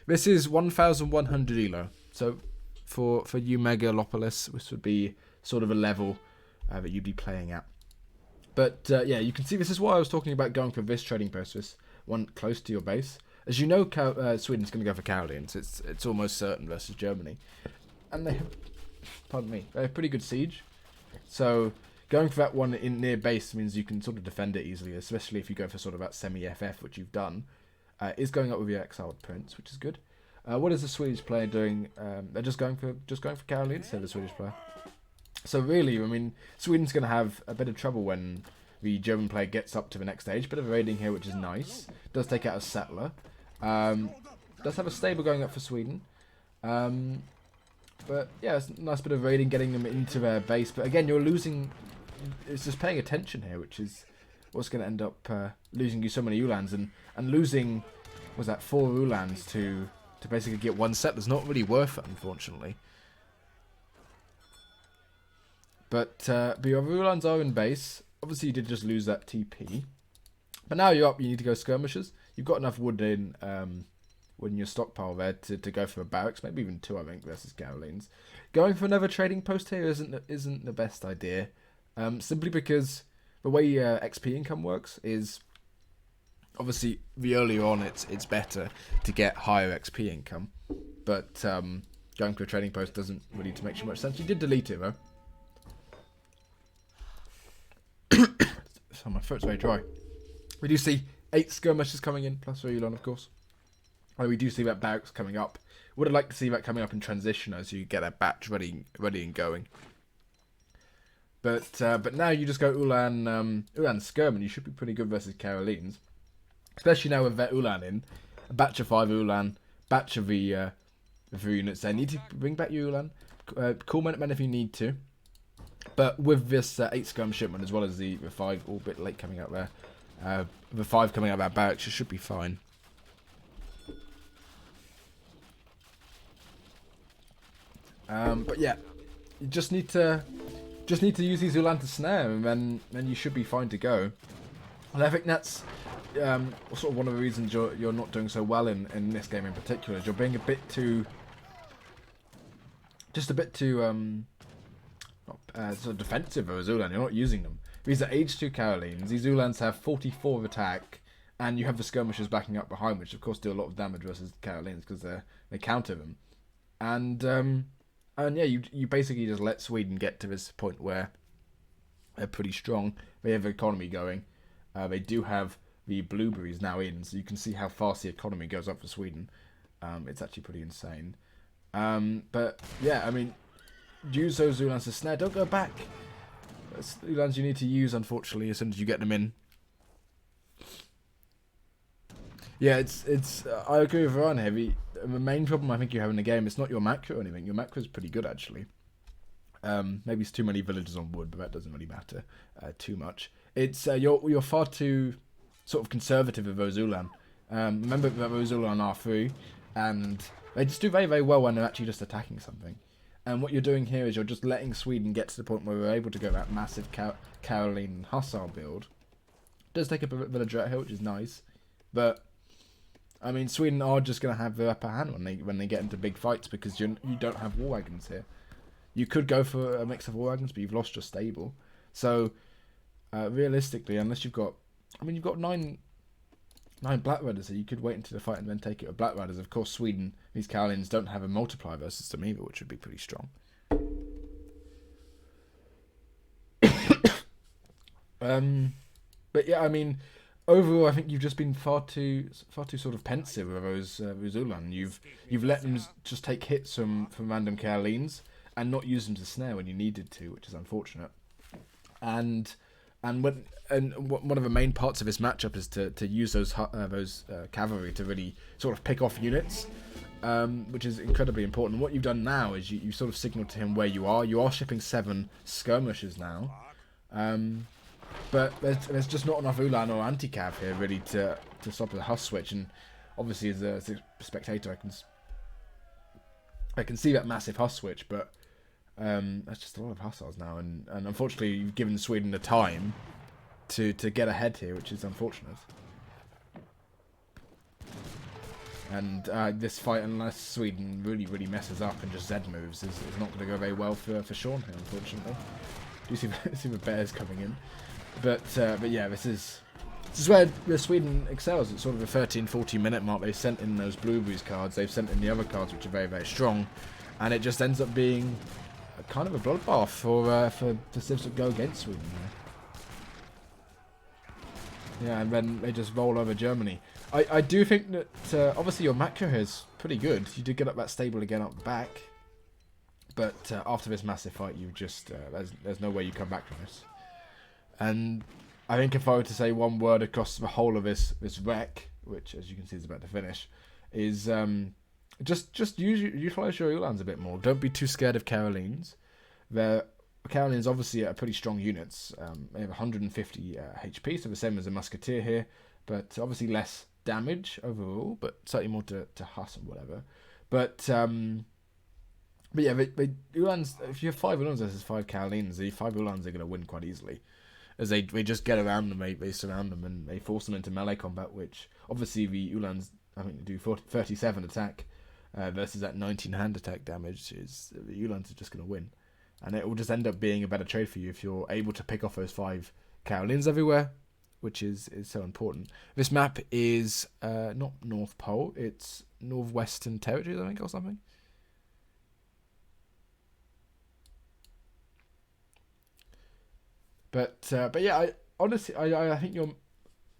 This is 1,100 Elo, so for you Megalopolis, this would be sort of a level that you'd be playing at. But yeah, you can see this is why I was talking about going for this trading post, this one close to your base. As you know, Sweden's going to go for Carolines. It's almost certain versus Germany, and they have pretty good siege. So going for that one in near base means you can sort of defend it easily, especially if you go for sort of that semi-FF, which you've done. Is going up with your exiled prince, which is good. What is the Swedish player doing? They're just going for Carolines. So the Swedish player. So really, I mean, Sweden's going to have a bit of trouble when the German player gets up to the next stage. Bit of raiding here, which is nice. Does take out a settler. Does have a stable going up for Sweden. But yeah, it's a nice bit of raiding, getting them into their base. But again, you're losing. It's just paying attention here, which is what's going to end up losing you so many Ulans and losing. Was that 4 Ulans to basically get 1 settler's not really worth it, unfortunately. But your Ulans are in base. Obviously, you did just lose that TP. But now you're up. You need to go skirmishers. You've got enough wood in your stockpile there to go for a barracks. Maybe even 2, I think, versus Carolines. Going for another trading post here isn't the best idea. Simply because the way XP income works is obviously the earlier on it's better to get higher XP income. But going for a trading post doesn't really make too much sense. You did delete it though. So my throat's very dry. We do see 8 skirmishers coming in, plus Ulan, of course. And we do see that barracks coming up. Would have liked to see that coming up in transition as you get that batch ready and going. But now you just go Ulan Skirm, and you should be pretty good versus Carolines. Especially now with that Ulan in. A batch of 5 Ulan, batch of the units there. Need to bring back your Ulan. Call Minutemen if you need to. But with this 8 skirm shipment, as well as the 5, all a bit late coming out there, the 5 coming out of that barracks, you should be fine. But yeah, you just need to use these Ulan to snare, and then you should be fine to go. And I think that's sort of one of the reasons you're not doing so well in this game in particular. Is you're being a bit too sort of defensive of Ulan. You're not using them. These are age 2 Carolines. These Ulans have 44 of attack, and you have the skirmishers backing up behind, which of course do a lot of damage versus Carolines because they counter them. And yeah, you basically just let Sweden get to this point where they're pretty strong. They have the economy going. They do have the blueberries now in, so you can see how fast the economy goes up for Sweden. It's actually pretty insane. But yeah, I mean, use those Ulans to snare. Don't go back. That's Ulans you need to use, unfortunately, as soon as you get them in. Yeah, it's. I agree with Ryan Heavy. The main problem I think you have in the game, it's not your macro or anything. Your macro is pretty good, actually. Maybe it's too many villagers on wood, but that doesn't really matter too much. It's you're far too sort of conservative with those Ulan. Remember that those Ulan are free, and they just do very, very well when they're actually just attacking something. And what you're doing here is you're just letting Sweden get to the point where we're able to go that massive Caroline Hussar build. It does take a villager out here, which is nice, but I mean, Sweden are just going to have the upper hand when they get into big fights because you don't have war wagons here. You could go for a mix of war wagons, but you've lost your stable. So realistically, unless you've got nine Black Riders, so you could wait until the fight and then take it with Black Riders. Of course, Sweden, these Carolines don't have a multiplier versus them either, which would be pretty strong. But yeah, I mean, overall, I think you've just been far too sort of pensive with those Ulan. You've let them just take hits from random Carolines and not use them to snare when you needed to, which is unfortunate. And one of the main parts of this matchup is to use those cavalry to really sort of pick off units, which is incredibly important. And what you've done now is you sort of signaled to him where you are. You are shipping 7 skirmishers now, but there's just not enough Ulan or anti-cav here really to stop the Huss switch. And obviously, as a spectator, I can see that massive Huss switch, but that's just a lot of Hussars now, and unfortunately, you've given Sweden the time to get ahead here, which is unfortunate. And this fight, unless Sweden really messes up and just Z moves, is not going to go very well for Sean here, unfortunately. Do you see the bears coming in? But yeah, this is where Sweden excels. It's sort of a 13-14 minute mark. They sent in those blueberries cards. They've sent in the other cards, which are very, very strong, and it just ends up being kind of a bloodbath for Civs to go against Sweden. Yeah, and then they just roll over Germany. I do think that obviously your macro here is pretty good. You did get up that stable again up back, but after this massive fight, you just there's no way you come back from this. And I think if I were to say one word across the whole of this wreck, which as you can see is about to finish, is just utilize your Ulans a bit more. Don't be too scared of Carolines. Carolines obviously are pretty strong units. They have 150 HP, so the same as a musketeer here, but obviously less damage overall, but certainly more to Huss and whatever. But yeah, Ulans, if you have 5 Ulans versus 5 Carolines, the 5 Ulans are going to win quite easily, as they just get around them, they surround them, and they force them into melee combat, which obviously the Ulans, I think, do 37 attack versus that 19 hand attack damage. The Ulans are just going to win. And it will just end up being a better trade for you if you're able to pick off those 5 Carolines everywhere, which is so important. This map is not North Pole, it's Northwestern Territories, I think, or something. But yeah, I honestly think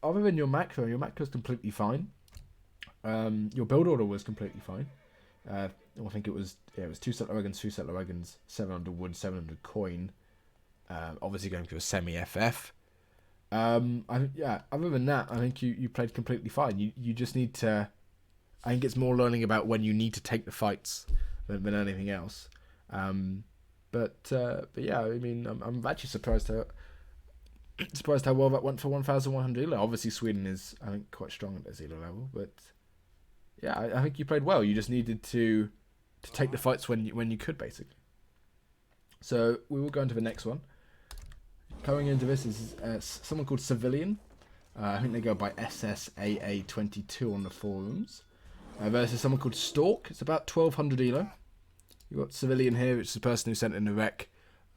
other than your macro is completely fine. Your build order was completely fine. I think it was 2 settler wagons, 700 wood, 700 coin. Obviously going through a semi-FF. Other than that, I think you played completely fine. You just need to. I think it's more learning about when you need to take the fights than anything else. But yeah, I mean, I'm actually surprised how well that went for 1,100 Elo. Obviously, Sweden is, I think, quite strong at this Elo level, but yeah, I think you played well. You just needed to take the fights when you could, basically. So we will go into the next one. Going into this is someone called Civilian. I think they go by SSAA22 on the forums. Versus someone called Stork. It's about 1,200 Elo. You've got Civilian here, which is the person who sent in the wreck.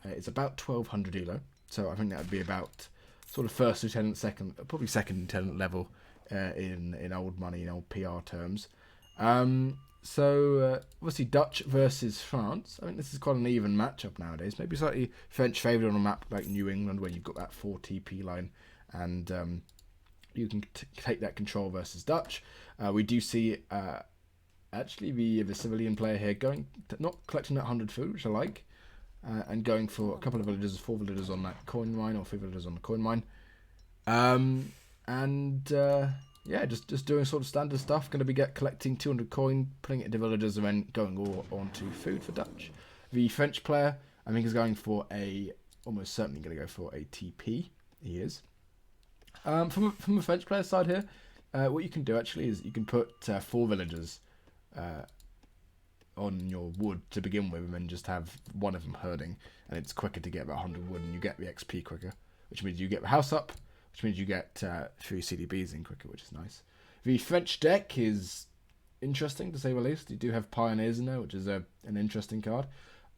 It's about 1,200 Elo. So I think that would be about sort of first lieutenant, probably second lieutenant level in old money, in old PR terms. So obviously Dutch versus France. I think this is quite an even matchup nowadays. Maybe slightly French favoured on a map like New England, where you've got that 4 TP line, and you can take that control versus Dutch. We do see actually the civilian player here not collecting that 100 food, which I like, and going for a couple of villagers, 4 villagers on that coin mine, or 3 villagers on the coin mine. Yeah, just doing sort of standard stuff. Going to be collecting 200 coin, putting it into villagers, and then going all onto food for Dutch. The French player, I think, is going for almost certainly going to go for a TP. He is. From the French player side here, what you can do actually is you can put 4 villagers on your wood to begin with, and then just have one of them herding, and it's quicker to get about 100 wood, and you get the XP quicker, which means you get the house up, which means you get 3 CDBs in quicker, which is nice. The French deck is interesting, to say the least. You do have Pioneers in there, which is an interesting card.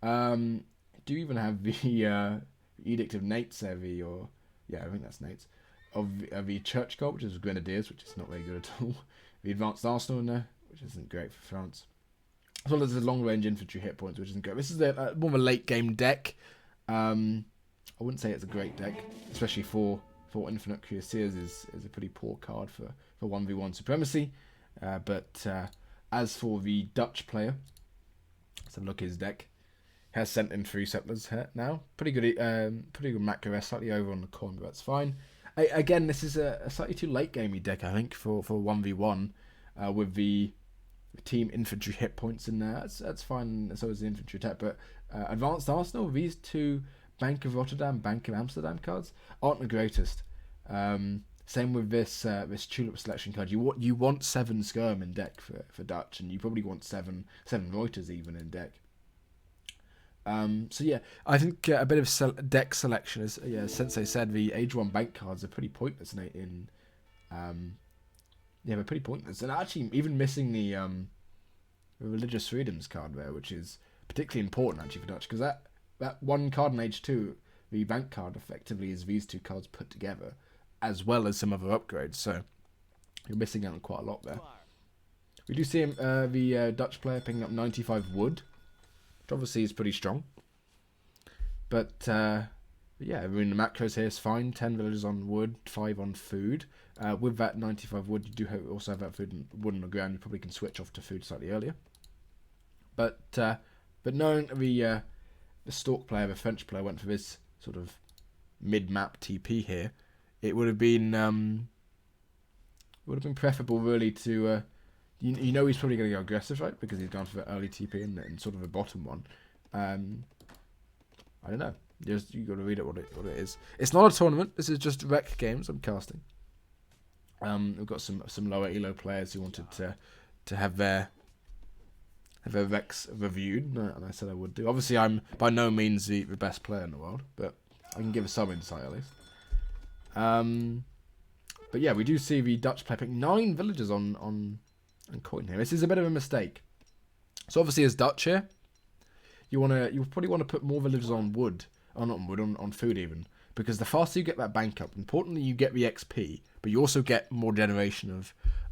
Do you even have the Edict of Nates there, I think that's Nates, of the Church card, which is Grenadiers, which is not very good at all. The Advanced Arsenal in there, which isn't great for France. As well as the long range infantry hit points, which isn't great. This is more of a late game deck. I wouldn't say it's a great deck, especially for Infinite Cuirassiers is a pretty poor card for 1v1 supremacy. But as for the Dutch player, let's have a look at his deck. He has sent in 3 settlers here now. Pretty good macro, slightly over on the coin, but that's fine. Again, this is a slightly too late gamey deck, I think, for 1v1 with the team infantry hit points in there. That's fine, so is the infantry attack. But Advanced Arsenal, these 2 Bank of Rotterdam, Bank of Amsterdam cards aren't the greatest. Same with this Tulip Selection card. You want 7 Skirm in deck for Dutch, and you probably want 7 Reuters even in deck. So yeah, I think a bit of deck selection is, Sensei said, the Age 1 bank cards are pretty pointless they're pretty pointless. And actually, even missing the Religious Freedoms card there, which is particularly important actually for Dutch, because that one card in Age 2, the bank card, effectively is these 2 cards put together, as well as some other upgrades. So you're missing out on quite a lot there. We do see the Dutch player picking up 95 wood, which obviously is pretty strong. But yeah, I mean, the macros here is fine. 10 villagers on wood, 5 on food. With that 95 wood, you do also have that wood on the ground. You probably can switch off to food slightly earlier. But knowing the Stork player, the French player, went for this sort of mid-map TP here, it would have been preferable really to you know he's probably going to go aggressive, right? Because he's gone for the early TP and sort of a bottom one. I don't know. You got to read it what it is. It's not a tournament. This is just rec games I'm casting. We've got some lower elo players who wanted to have their recs reviewed, and I said I would do. Obviously, I'm by no means the best player in the world, but I can give some insight at least. But yeah, we do see the Dutch player pick 9 villagers on coin here. This is a bit of a mistake. So obviously, as Dutch here, you probably want to put more villagers on wood, or not on wood, on food even, because the faster you get that bank up, importantly you get the XP, but you also get more generation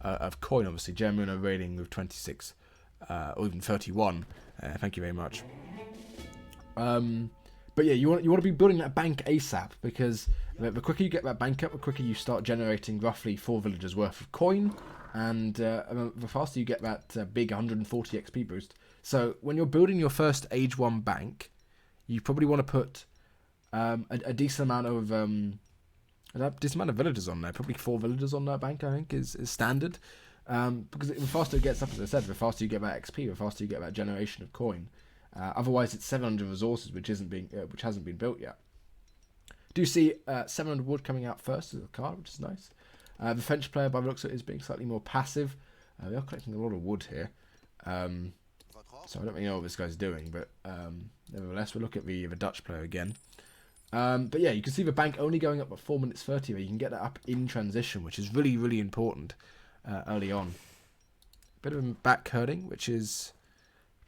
of coin. Obviously, German rating with 26 or even 31. Thank you very much. But yeah, you want to be building that bank ASAP, because the quicker you get that bank up, the quicker you start generating roughly 4 villagers worth of coin, and the faster you get that big 140 XP boost. So when you're building your first Age 1 bank, you probably want to put a decent amount of villagers on there. Probably 4 villagers on that bank, I think, is standard. Because the faster it gets up, as I said, the faster you get that XP, the faster you get that generation of coin. Otherwise, it's 700 resources, which hasn't been built yet. Do see 700 wood coming out first as a card, which is nice. The French player, by the looks of it, is being slightly more passive. They are collecting a lot of wood here. So I don't really know what this guy's doing, but nevertheless, we'll look at the Dutch player again. But yeah, you can see the bank only going up at 4 minutes 30, where you can get that up in transition, which is really, really important early on. Bit of back herding, which is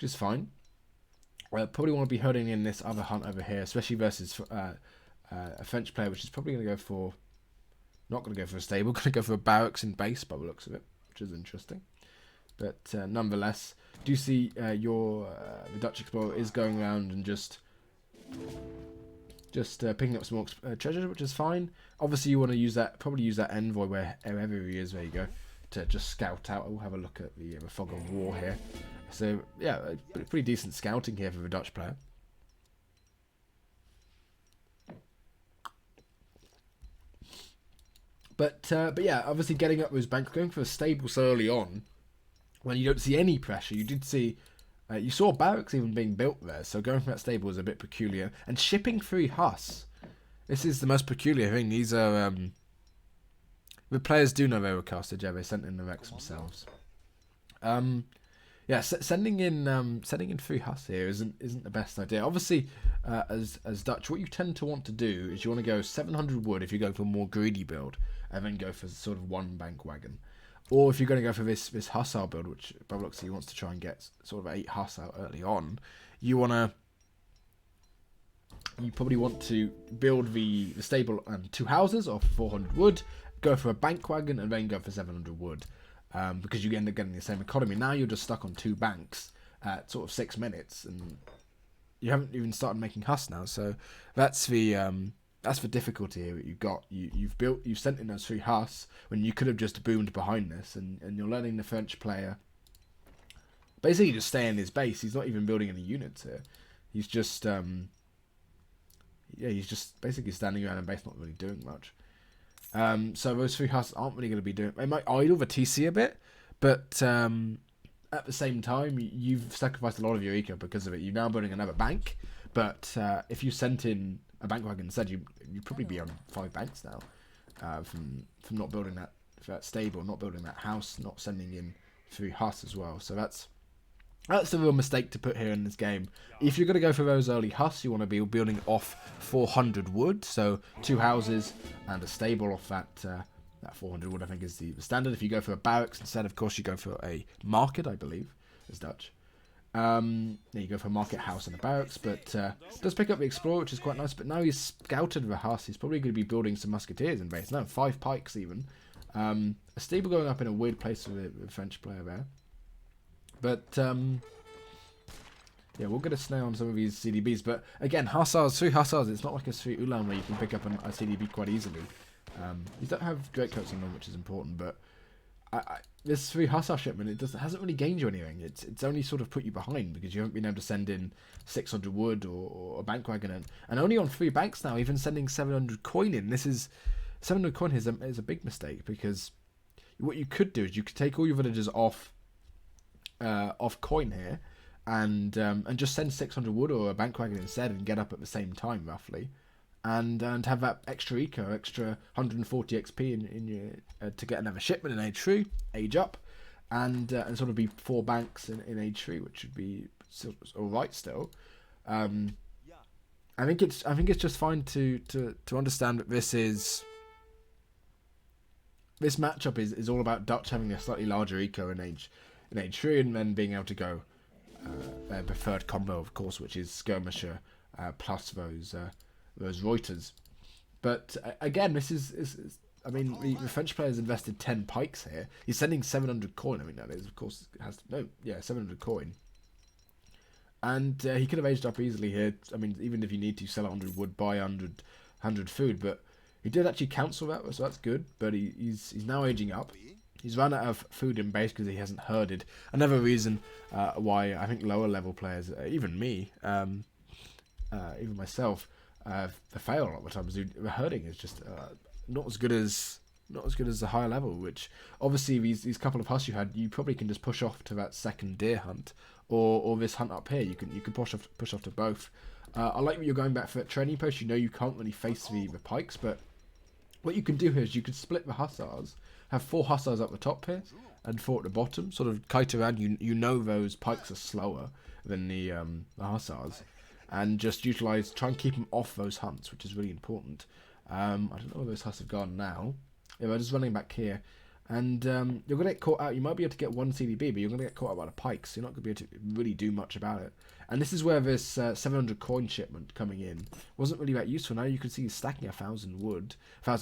fine. Probably want to be herding in this other hunt over here, especially versus a French player, which is probably going to go for, not going to go for a stable, going to go for a barracks and base by the looks of it, which is interesting. But nonetheless, do you see the Dutch Explorer is going around and just just picking up some more treasure, which is fine. Obviously, you want to use that, probably use that envoy wherever he is. There you go, to just scout out. We'll have a look at the fog of war here. So yeah, pretty decent scouting here for the Dutch player. But yeah, obviously getting up those banks, going for a stable so early on, when you don't see any pressure. You did see, you saw barracks even being built there. So going for that stable was a bit peculiar. And shipping 3 Huss. This is the most peculiar thing. These are the players do know they were casted. Yeah, they sent in the Rex themselves. Yeah, sending in 3 Huss here isn't the best idea. Obviously, as Dutch, what you tend to want to do is you want to go 700 wood if you go for a more greedy build, and then go for sort of 1 bank wagon. Or if you're going to go for this Hussar build, which Bubluxy wants to try and get sort of 8 Huss out early on, you probably want to build the stable and 2 houses off 400 wood, go for a bank wagon, and then go for 700 wood. Because you end up getting the same economy. Now you're just stuck on 2 banks at sort of 6 minutes, and you haven't even started making Huss now. So that's the difficulty here that you've got. You've sent in those 3 Huss when you could have just boomed behind this, and you're letting the French player basically just stay in his base. He's not even building any units here. He's just he's just basically standing around in base, not really doing much. So those 3 Huss aren't really going to be doing. They might idle the TC a bit, but at the same time, you've sacrificed a lot of your eco because of it. You're now building another bank, but if you sent in a bank wagon instead, you'd probably be on 5 banks now from not building that stable, not building that house, not sending in 3 Huss as well. So that's the real mistake to put here in this game. If you're going to go for those early Huss, you want to be building off 400 wood, so 2 houses and a stable off that 400 wood, I think, is the standard. If you go for a barracks instead, of course, you go for a market, I believe, is Dutch. Then you go for a market house and a barracks, but does pick up the Explorer, which is quite nice, but now he's scouted the Huss. He's probably going to be building some musketeers in base. No, 5 pikes even. A stable going up in a weird place with a French player there. But, yeah, we'll get a snare on some of these CDBs. But, again, Hussars, 3 Hussars, it's not like a 3 Ulan where you can pick up a CDB quite easily. You don't have greatcoats on them, which is important, but this 3 Hussar shipment, hasn't really gained you anything. It's only sort of put you behind because you haven't been able to send in 600 wood or a bank wagon in. And only on 3 banks now, even sending 700 coin in. 700 coin is a big mistake, because what you could do is you could take all your villagers off coin here, and just send 600 wood or a bank wagon instead, and get up at the same time roughly, and have that extra eco, extra 140 XP in your to get another shipment in age 3, age up, and sort of be 4 banks in age 3, which would be all right still. I think it's just fine to understand that this matchup is all about Dutch having a slightly larger eco in age 3, and then being able to go their preferred combo, of course, which is Skirmisher plus those Reuters. But again, this is I mean, the French player's invested 10 pikes here. He's sending 700 coin. I mean, that is, of course, 700 coin. And he could have aged up easily here. I mean, even if you need to sell 100 wood, buy 100 food, but he did actually cancel that, so that's good. But he's now aging up. He's run out of food in base because he hasn't herded. Another reason why I think lower level players, even me, even myself, fail a lot of the times. The herding is just not as good as the higher level. Which obviously these couple of Huss you had, you probably can just push off to that second deer hunt, or this hunt up here. You can push off to both. I like that you're going back for that training post. You know you can't really face the pikes, but what you can do here is you could split the Hussars. Have 4 Hussars up the top here and 4 at the bottom, sort of kite around. You know those pikes are slower than the Hussars, and just try and keep them off those hunts, which is really important. I don't know where those Huss have gone now. Yeah, they're just running back here, and you're going to get caught out. You might be able to get 1 CDB, but you're going to get caught out by the pikes, so you're not going to be able to really do much about it. And this is where this 700 coin shipment coming in wasn't really that useful. Now you can see he's stacking 1,000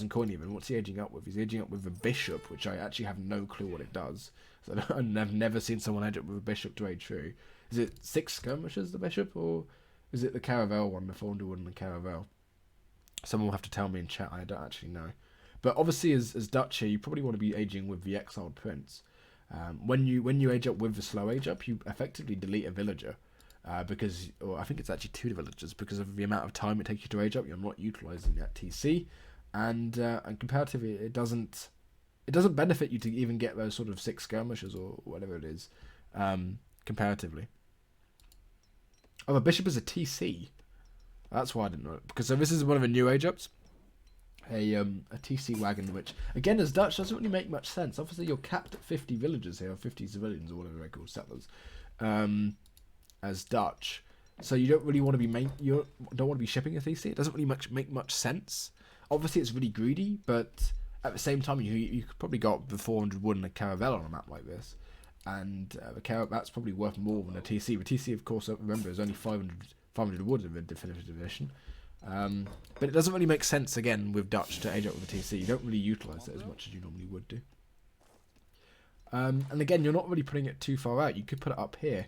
coin even. What's he aging up with? He's aging up with the bishop, which I actually have no clue what it does. So I've never seen someone age up with a bishop to age 3. Is it 6 skirmishers, the bishop, or is it the caravel one, the 400 wood and the caravel? Someone will have to tell me in chat. I don't actually know. But obviously, as Dutch here, you probably want to be aging with the exiled prince. When you age up with the slow age up, you effectively delete a villager. Because, or I think it's actually 2 villagers, because of the amount of time it takes you to age up, you're not utilising that TC, and comparatively, it doesn't benefit you to even get those sort of 6 skirmishers or whatever it is, comparatively. Oh, the bishop is a TC. That's why I didn't know it, because so this is one of the new age ups, a TC wagon, which again as Dutch doesn't really make much sense. Obviously, you're capped at 50 villagers here, or 50 civilians, or whatever they're called, settlers. As Dutch, so you don't really want to be don't want to be shipping a TC. It doesn't really make much sense. Obviously, it's really greedy, but at the same time, you could probably got the 400 wood and a caravel on a map like this, and that's probably worth more than a TC. The TC, of course, remember, is only 500 wood in the definitive edition, but it doesn't really make sense again with Dutch to age up with a TC. You don't really utilise it as much as you normally would do. And again, you're not really putting it too far out. You could put it up here.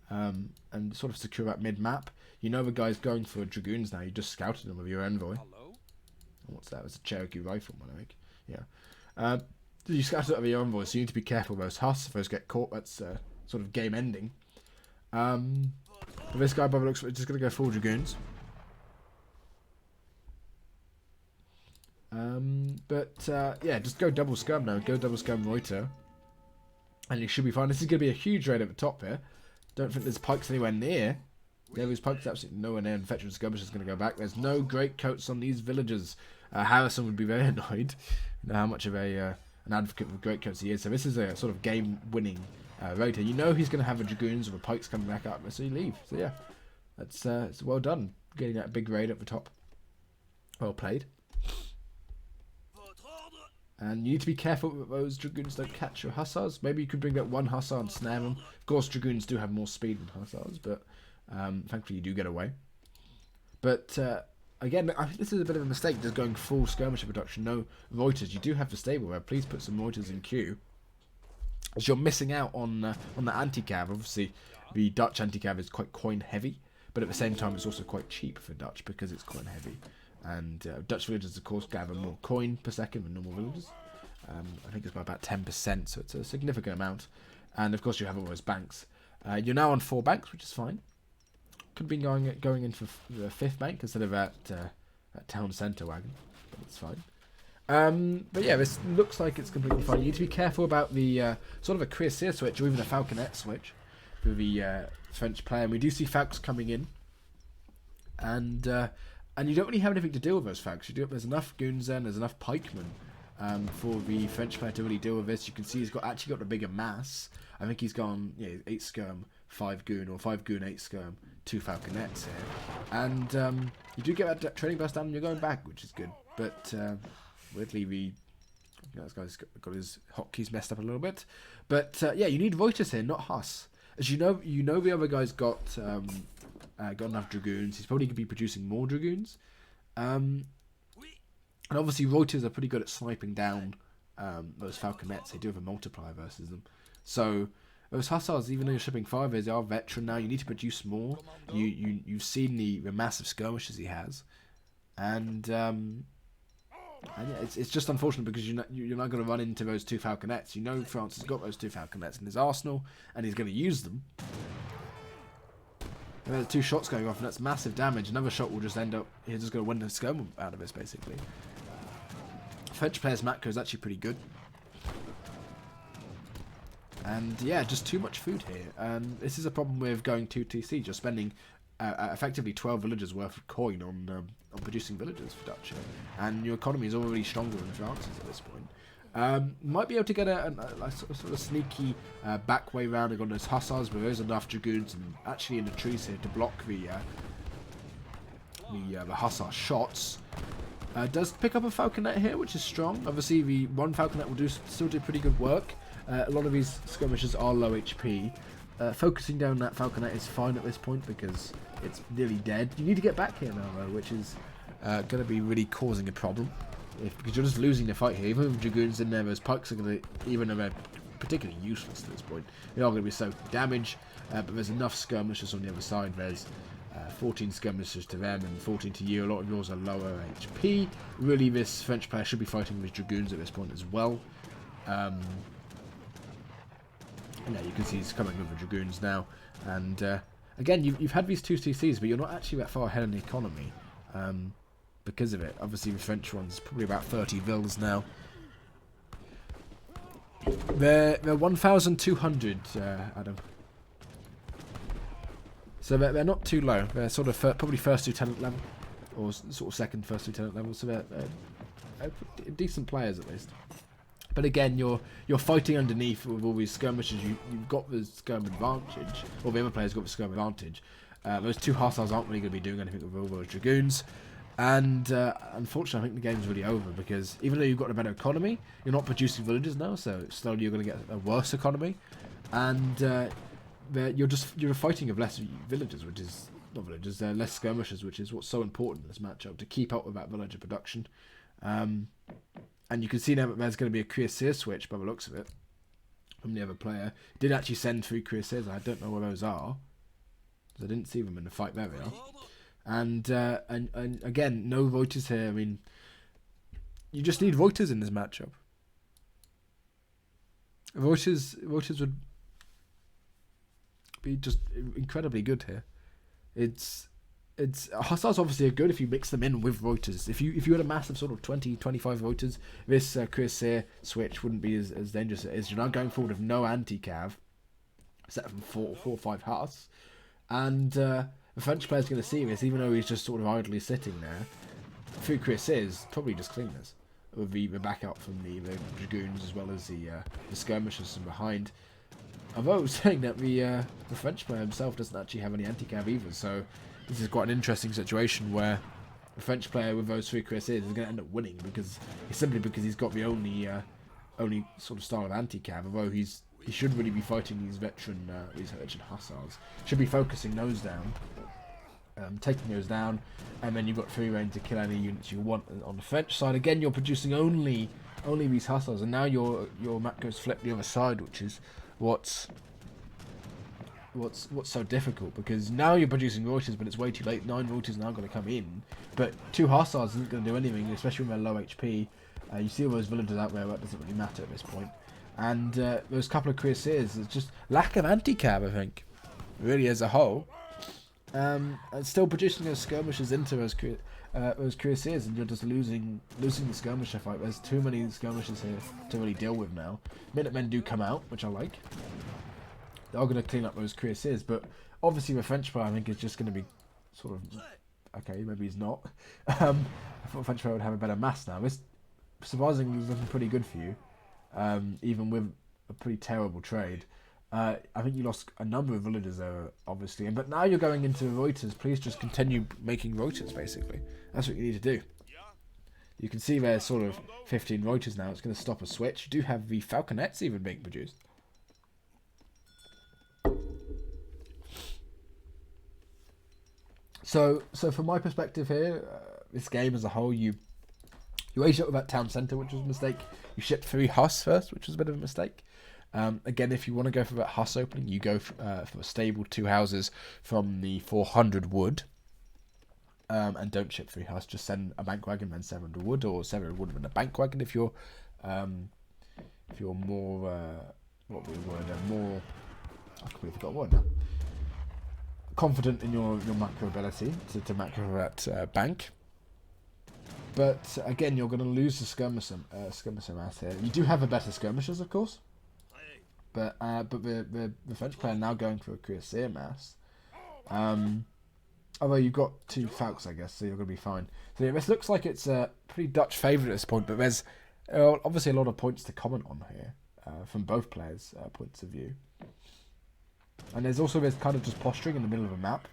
And sort of secure that mid-map. You know the guy's going for dragoons now. You just scouted him with your envoy. Hello? What's that? It's a Cherokee rifle, I think. Yeah. You scouted it with your envoy, so you need to be careful of those Huss. If those get caught, that's sort of game ending. This guy, by the looks of it, just going to go full dragoons. Yeah, just go double scum now. Go double scum Reuter. And you should be fine. This is going to be a huge raid at the top here. Don't think there's pikes anywhere near. Yeah, there's pikes absolutely nowhere near, and Veteran Skirmish is going to go back. There's no great coats on these villagers. Harrison would be very annoyed. You know how much of an advocate for great coats he is. So this is a sort of game-winning raid here. You know he's going to have a dragoons or the pikes coming back up, so you leave. So yeah, that's it's well done. Getting that big raid at the top. Well played. And you need to be careful that those dragoons don't catch your hussars. Maybe you could bring that 1 hussar and snare them. Of course, dragoons do have more speed than hussars, but thankfully you do get away. But again, I think this is a bit of a mistake, just going full skirmisher production. No Reuters. You do have the stable there. Please put some Reuters in queue, as you're missing out on the anti-cav. Obviously, the Dutch anti-cav is quite coin heavy, but at the same time, it's also quite cheap for Dutch because it's coin heavy. And Dutch villagers, of course, gather more coin per second than normal villagers. I think it's by about 10%, so it's a significant amount. And of course, you have all those banks. You're now on 4 banks, which is fine. Could be going in for the 5th bank instead of that town centre wagon, but it's fine. But yeah, this looks like it's completely fine. You need to be careful about the sort of a cuirassier switch or even a falconet switch for the French player. And we do see falcons coming in, and you don't really have anything to deal with those falcons. There's enough goons there, and there's enough pikemen for the French player to really deal with this. You can see he's actually got a bigger mass. I think he's gone 8 skirm, 5 goon, or 5 goon, 8 skirm, 2 falconets here. And you do get that training burst down and you're going back, which is good. But weirdly, this guy's got his hotkeys messed up a little bit. But yeah, you need Reuters here, not Huss. As you know the other guy's got enough dragoons. He's probably going to be producing more dragoons. And obviously Reuters are pretty good at sniping down those falconets. They do have a multiplier versus them. So those hussars, even though you're shipping 5, they are veteran now. You need to produce more. You've seen the massive skirmishes he has, and yeah, it's just unfortunate because you're not going to run into those 2 falconets. You know France has got those 2 falconets in his arsenal, and he's going to use them. And there's 2 shots going off, and that's massive damage. Another shot will just end up, he's just going to win the skirm out of this, basically. French player's macro is actually pretty good. And yeah, just too much food here. And this is a problem with going 2 TC. You're spending effectively 12 villagers worth of coin on producing villagers for Dutch. And your economy is already stronger than France's at this point. Might be able to get a sort of sneaky back way round on those hussars, but there's enough dragoons and actually in the trees here to block the hussar shots. Does pick up a falconet here, which is strong. Obviously, the 1 falconet will still do pretty good work. A lot of these skirmishers are low HP. Focusing down that falconet is fine at this point because it's nearly dead. You need to get back here now, though, which is going to be really causing a problem. Because you're just losing the fight here. Even with dragoons in there, those pikes are going to, even though they're particularly useless at this point, they are going to be soaking damage. But there's enough skirmishers on the other side. There's 14 skirmishes to them and 14 to you. A lot of yours are lower HP. Really, this French player should be fighting with Dragoons at this point as well. Yeah, you can see he's coming with the Dragoons now. And again, you've had these 2 CCs, but you're not actually that far ahead in the economy because of it. Obviously, the French one's probably about 30 villas now. They're 1,200, Adam. So they're not too low. They're sort of probably first lieutenant level, or sort of second first lieutenant level. So they're decent players at least. But again, you're fighting underneath with all these skirmishes. You've got the skirm advantage, or the other players got the skirm advantage. Those 2 hussars aren't really going to be doing anything with all those dragoons. And unfortunately, I think the game's really over because even though you've got a better economy, you're not producing villagers now. So slowly you're going to get a worse economy, and you're fighting with less villagers, which is not villagers, less skirmishers, which is what's so important in this matchup to keep up with that villager production. And you can see now that there's going to be a cuirassier switch by the looks of it from the other player. Did actually send 3 cuirassiers. I don't know where those are, because I didn't see them in the fight. There they are. And again, no Reuters here. I mean, you just need Reuters in this matchup. Reuters would be just incredibly good here. Hussars obviously are good if you mix them in with Reuters. If you had a massive sort of 20-25 Reuters, this cuirassier switch wouldn't be as dangerous as it is. You're now going forward with no anti-cav, except from 4 or 5 Huss, and the French player's going to see this, even though he's just sort of idly sitting there. 3 cuirassiers probably just clean this with the backup from the dragoons as well as the skirmishers from behind. Although saying that the French player himself doesn't actually have any anti-cav either, so this is quite an interesting situation where the French player with those 3 cuirassiers is going to end up winning because he's got the only sort of style of anti-cav. Although he should really be fighting these veteran hussars, should be focusing those down, taking those down, and then you've got free reign to kill any units you want. On the French side, again, you're producing only these hussars, and now your map goes flip the other side, which is what's so difficult, because now you're producing Reuters, but it's way too late. 9 Reuters now going to come in, but 2 hussars isn't going to do anything, especially when they're low HP. You see all those villagers out there, that doesn't really matter at this point. And those couple of cuirassiers, it's just lack of anti-cav, I think, really as a whole. And still producing those skirmishers into those cuirassiers, and you're just losing the skirmisher fight. There's too many skirmishers here to really deal with now. Minutemen do come out, which I like. They are going to clean up those cuirassiers, but obviously the French player, I think, is just going to be sort of... Okay, maybe he's not. I thought the French player would have a better mass now. This surprisingly is looking pretty good for you, even with a pretty terrible trade. I think you lost a number of villagers there, obviously, but now you're going into Reuters. Please just continue making Reuters, basically. That's what you need to do. You can see there's sort of 15 Reuters now. It's going to stop a switch. You do have the Falconets even being produced. So from my perspective here, this game as a whole, you aged up with that town centre, which was a mistake. You shipped 3 Huss first, which was a bit of a mistake. Again, if you want to go for that Huss opening, you go for a stable 2 houses from the 400 wood, and don't ship 3 Huss. Just send a bank wagon and 700 wood, or 700 wood and a bank wagon if you're more more. I completely forgot what now. Confident in your macro ability to macro that bank. But again, you're going to lose the skirmisher mass here. You do have a better skirmishers, of course. But the French player now going for a cuirassier mass. Although you've got 2 Falcons, I guess, so you're going to be fine. So yeah, this looks like it's a pretty Dutch favourite at this point, but there's obviously a lot of points to comment on here from both players' points of view. And there's also this kind of just posturing in the middle of a map,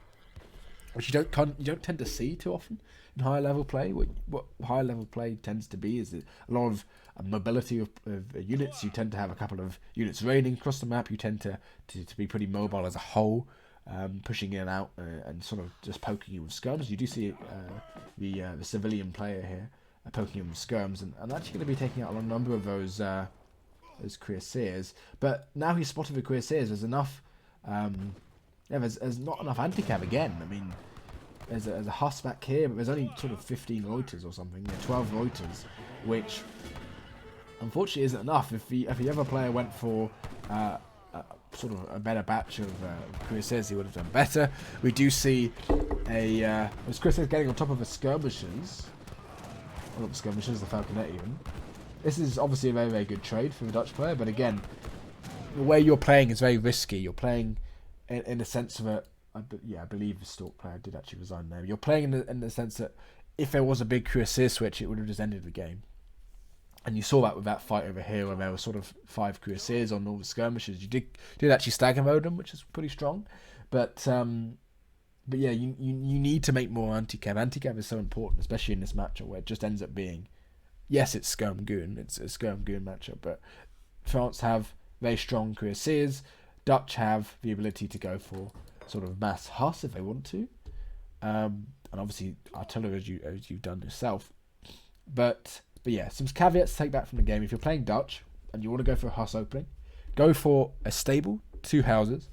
which you don't tend to see too often in higher level play. What higher level play tends to be is a lot of mobility of units. You tend to have a couple of units raining across the map. You tend to be pretty mobile as a whole, pushing in and out and sort of just poking you with skirms. You do see the civilian player here poking him with skirms, and actually going to be taking out a number of those cuirassiers. But now he's spotted the cuirassiers. There's enough. There's not enough anti-cav again. I mean, there's a Huss back here, but there's only sort of 15 Reuters or something, 12 Reuters, which unfortunately isn't enough. If the other player went for sort of a better batch of cuirassiers, he would have done better. We do see as Chris is getting on top of the skirmishers, well, not the skirmishers, the Falconet even. This is obviously a very, very good trade for the Dutch player, but again, the way you're playing is very risky. You're playing in the sense of I believe the Stork player did actually resign there. You're playing in the sense that if there was a big cuirassier switch, it would have just ended the game. And you saw that with that fight over here, where there were sort of 5 cuirassiers on all the skirmishers. You did actually stagger mode them, which is pretty strong. But yeah, you need to make more anti-cav. Anti-cav is so important, especially in this matchup where it just ends up being, yes, it's Skirm Goon. It's a Skirm Goon matchup, but France have very strong cuirassiers. Dutch have the ability to go for sort of mass Huss if they want to. And obviously artillery as you've done yourself. But yeah, some caveats to take back from the game. If you're playing Dutch and you want to go for a Huss opening, go for a stable, 2 houses,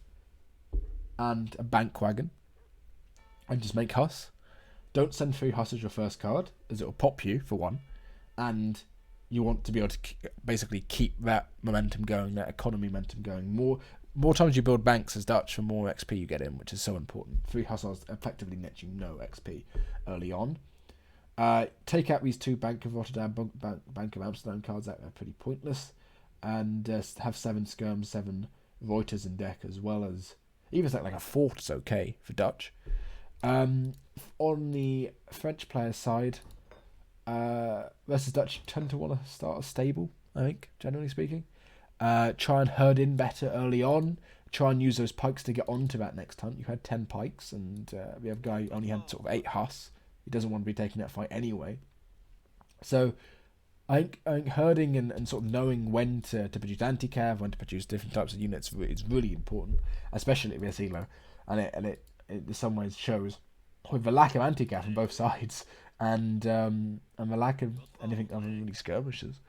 and a bank wagon, and just make Huss. Don't send 3 Huss as your first card, as it will pop you for 1, and you want to be able to basically keep that momentum going, that economy momentum going. More times you build banks as Dutch, the more XP you get in, which is so important. 3 Hussars effectively net you no XP early on. Take out these 2 Bank of Rotterdam, Bank of Amsterdam cards that are pretty pointless, and have 7 Skirms, 7 Reuters in deck, as well as even like a fort is okay for Dutch. On the French player side, versus Dutch, tend to want to start a stable, I think, generally speaking. Try and herd in better early on. Try and use those pikes to get onto that next hunt. You had 10 pikes, and the other guy only had sort of 8 Huss. He doesn't want to be taking that fight anyway. So I think herding and sort of knowing when to produce anti-cav, when to produce different types of units is really important, especially at this Elo. And it in some ways shows with the lack of anti-cav on both sides, and the lack of anything other than really skirmishes.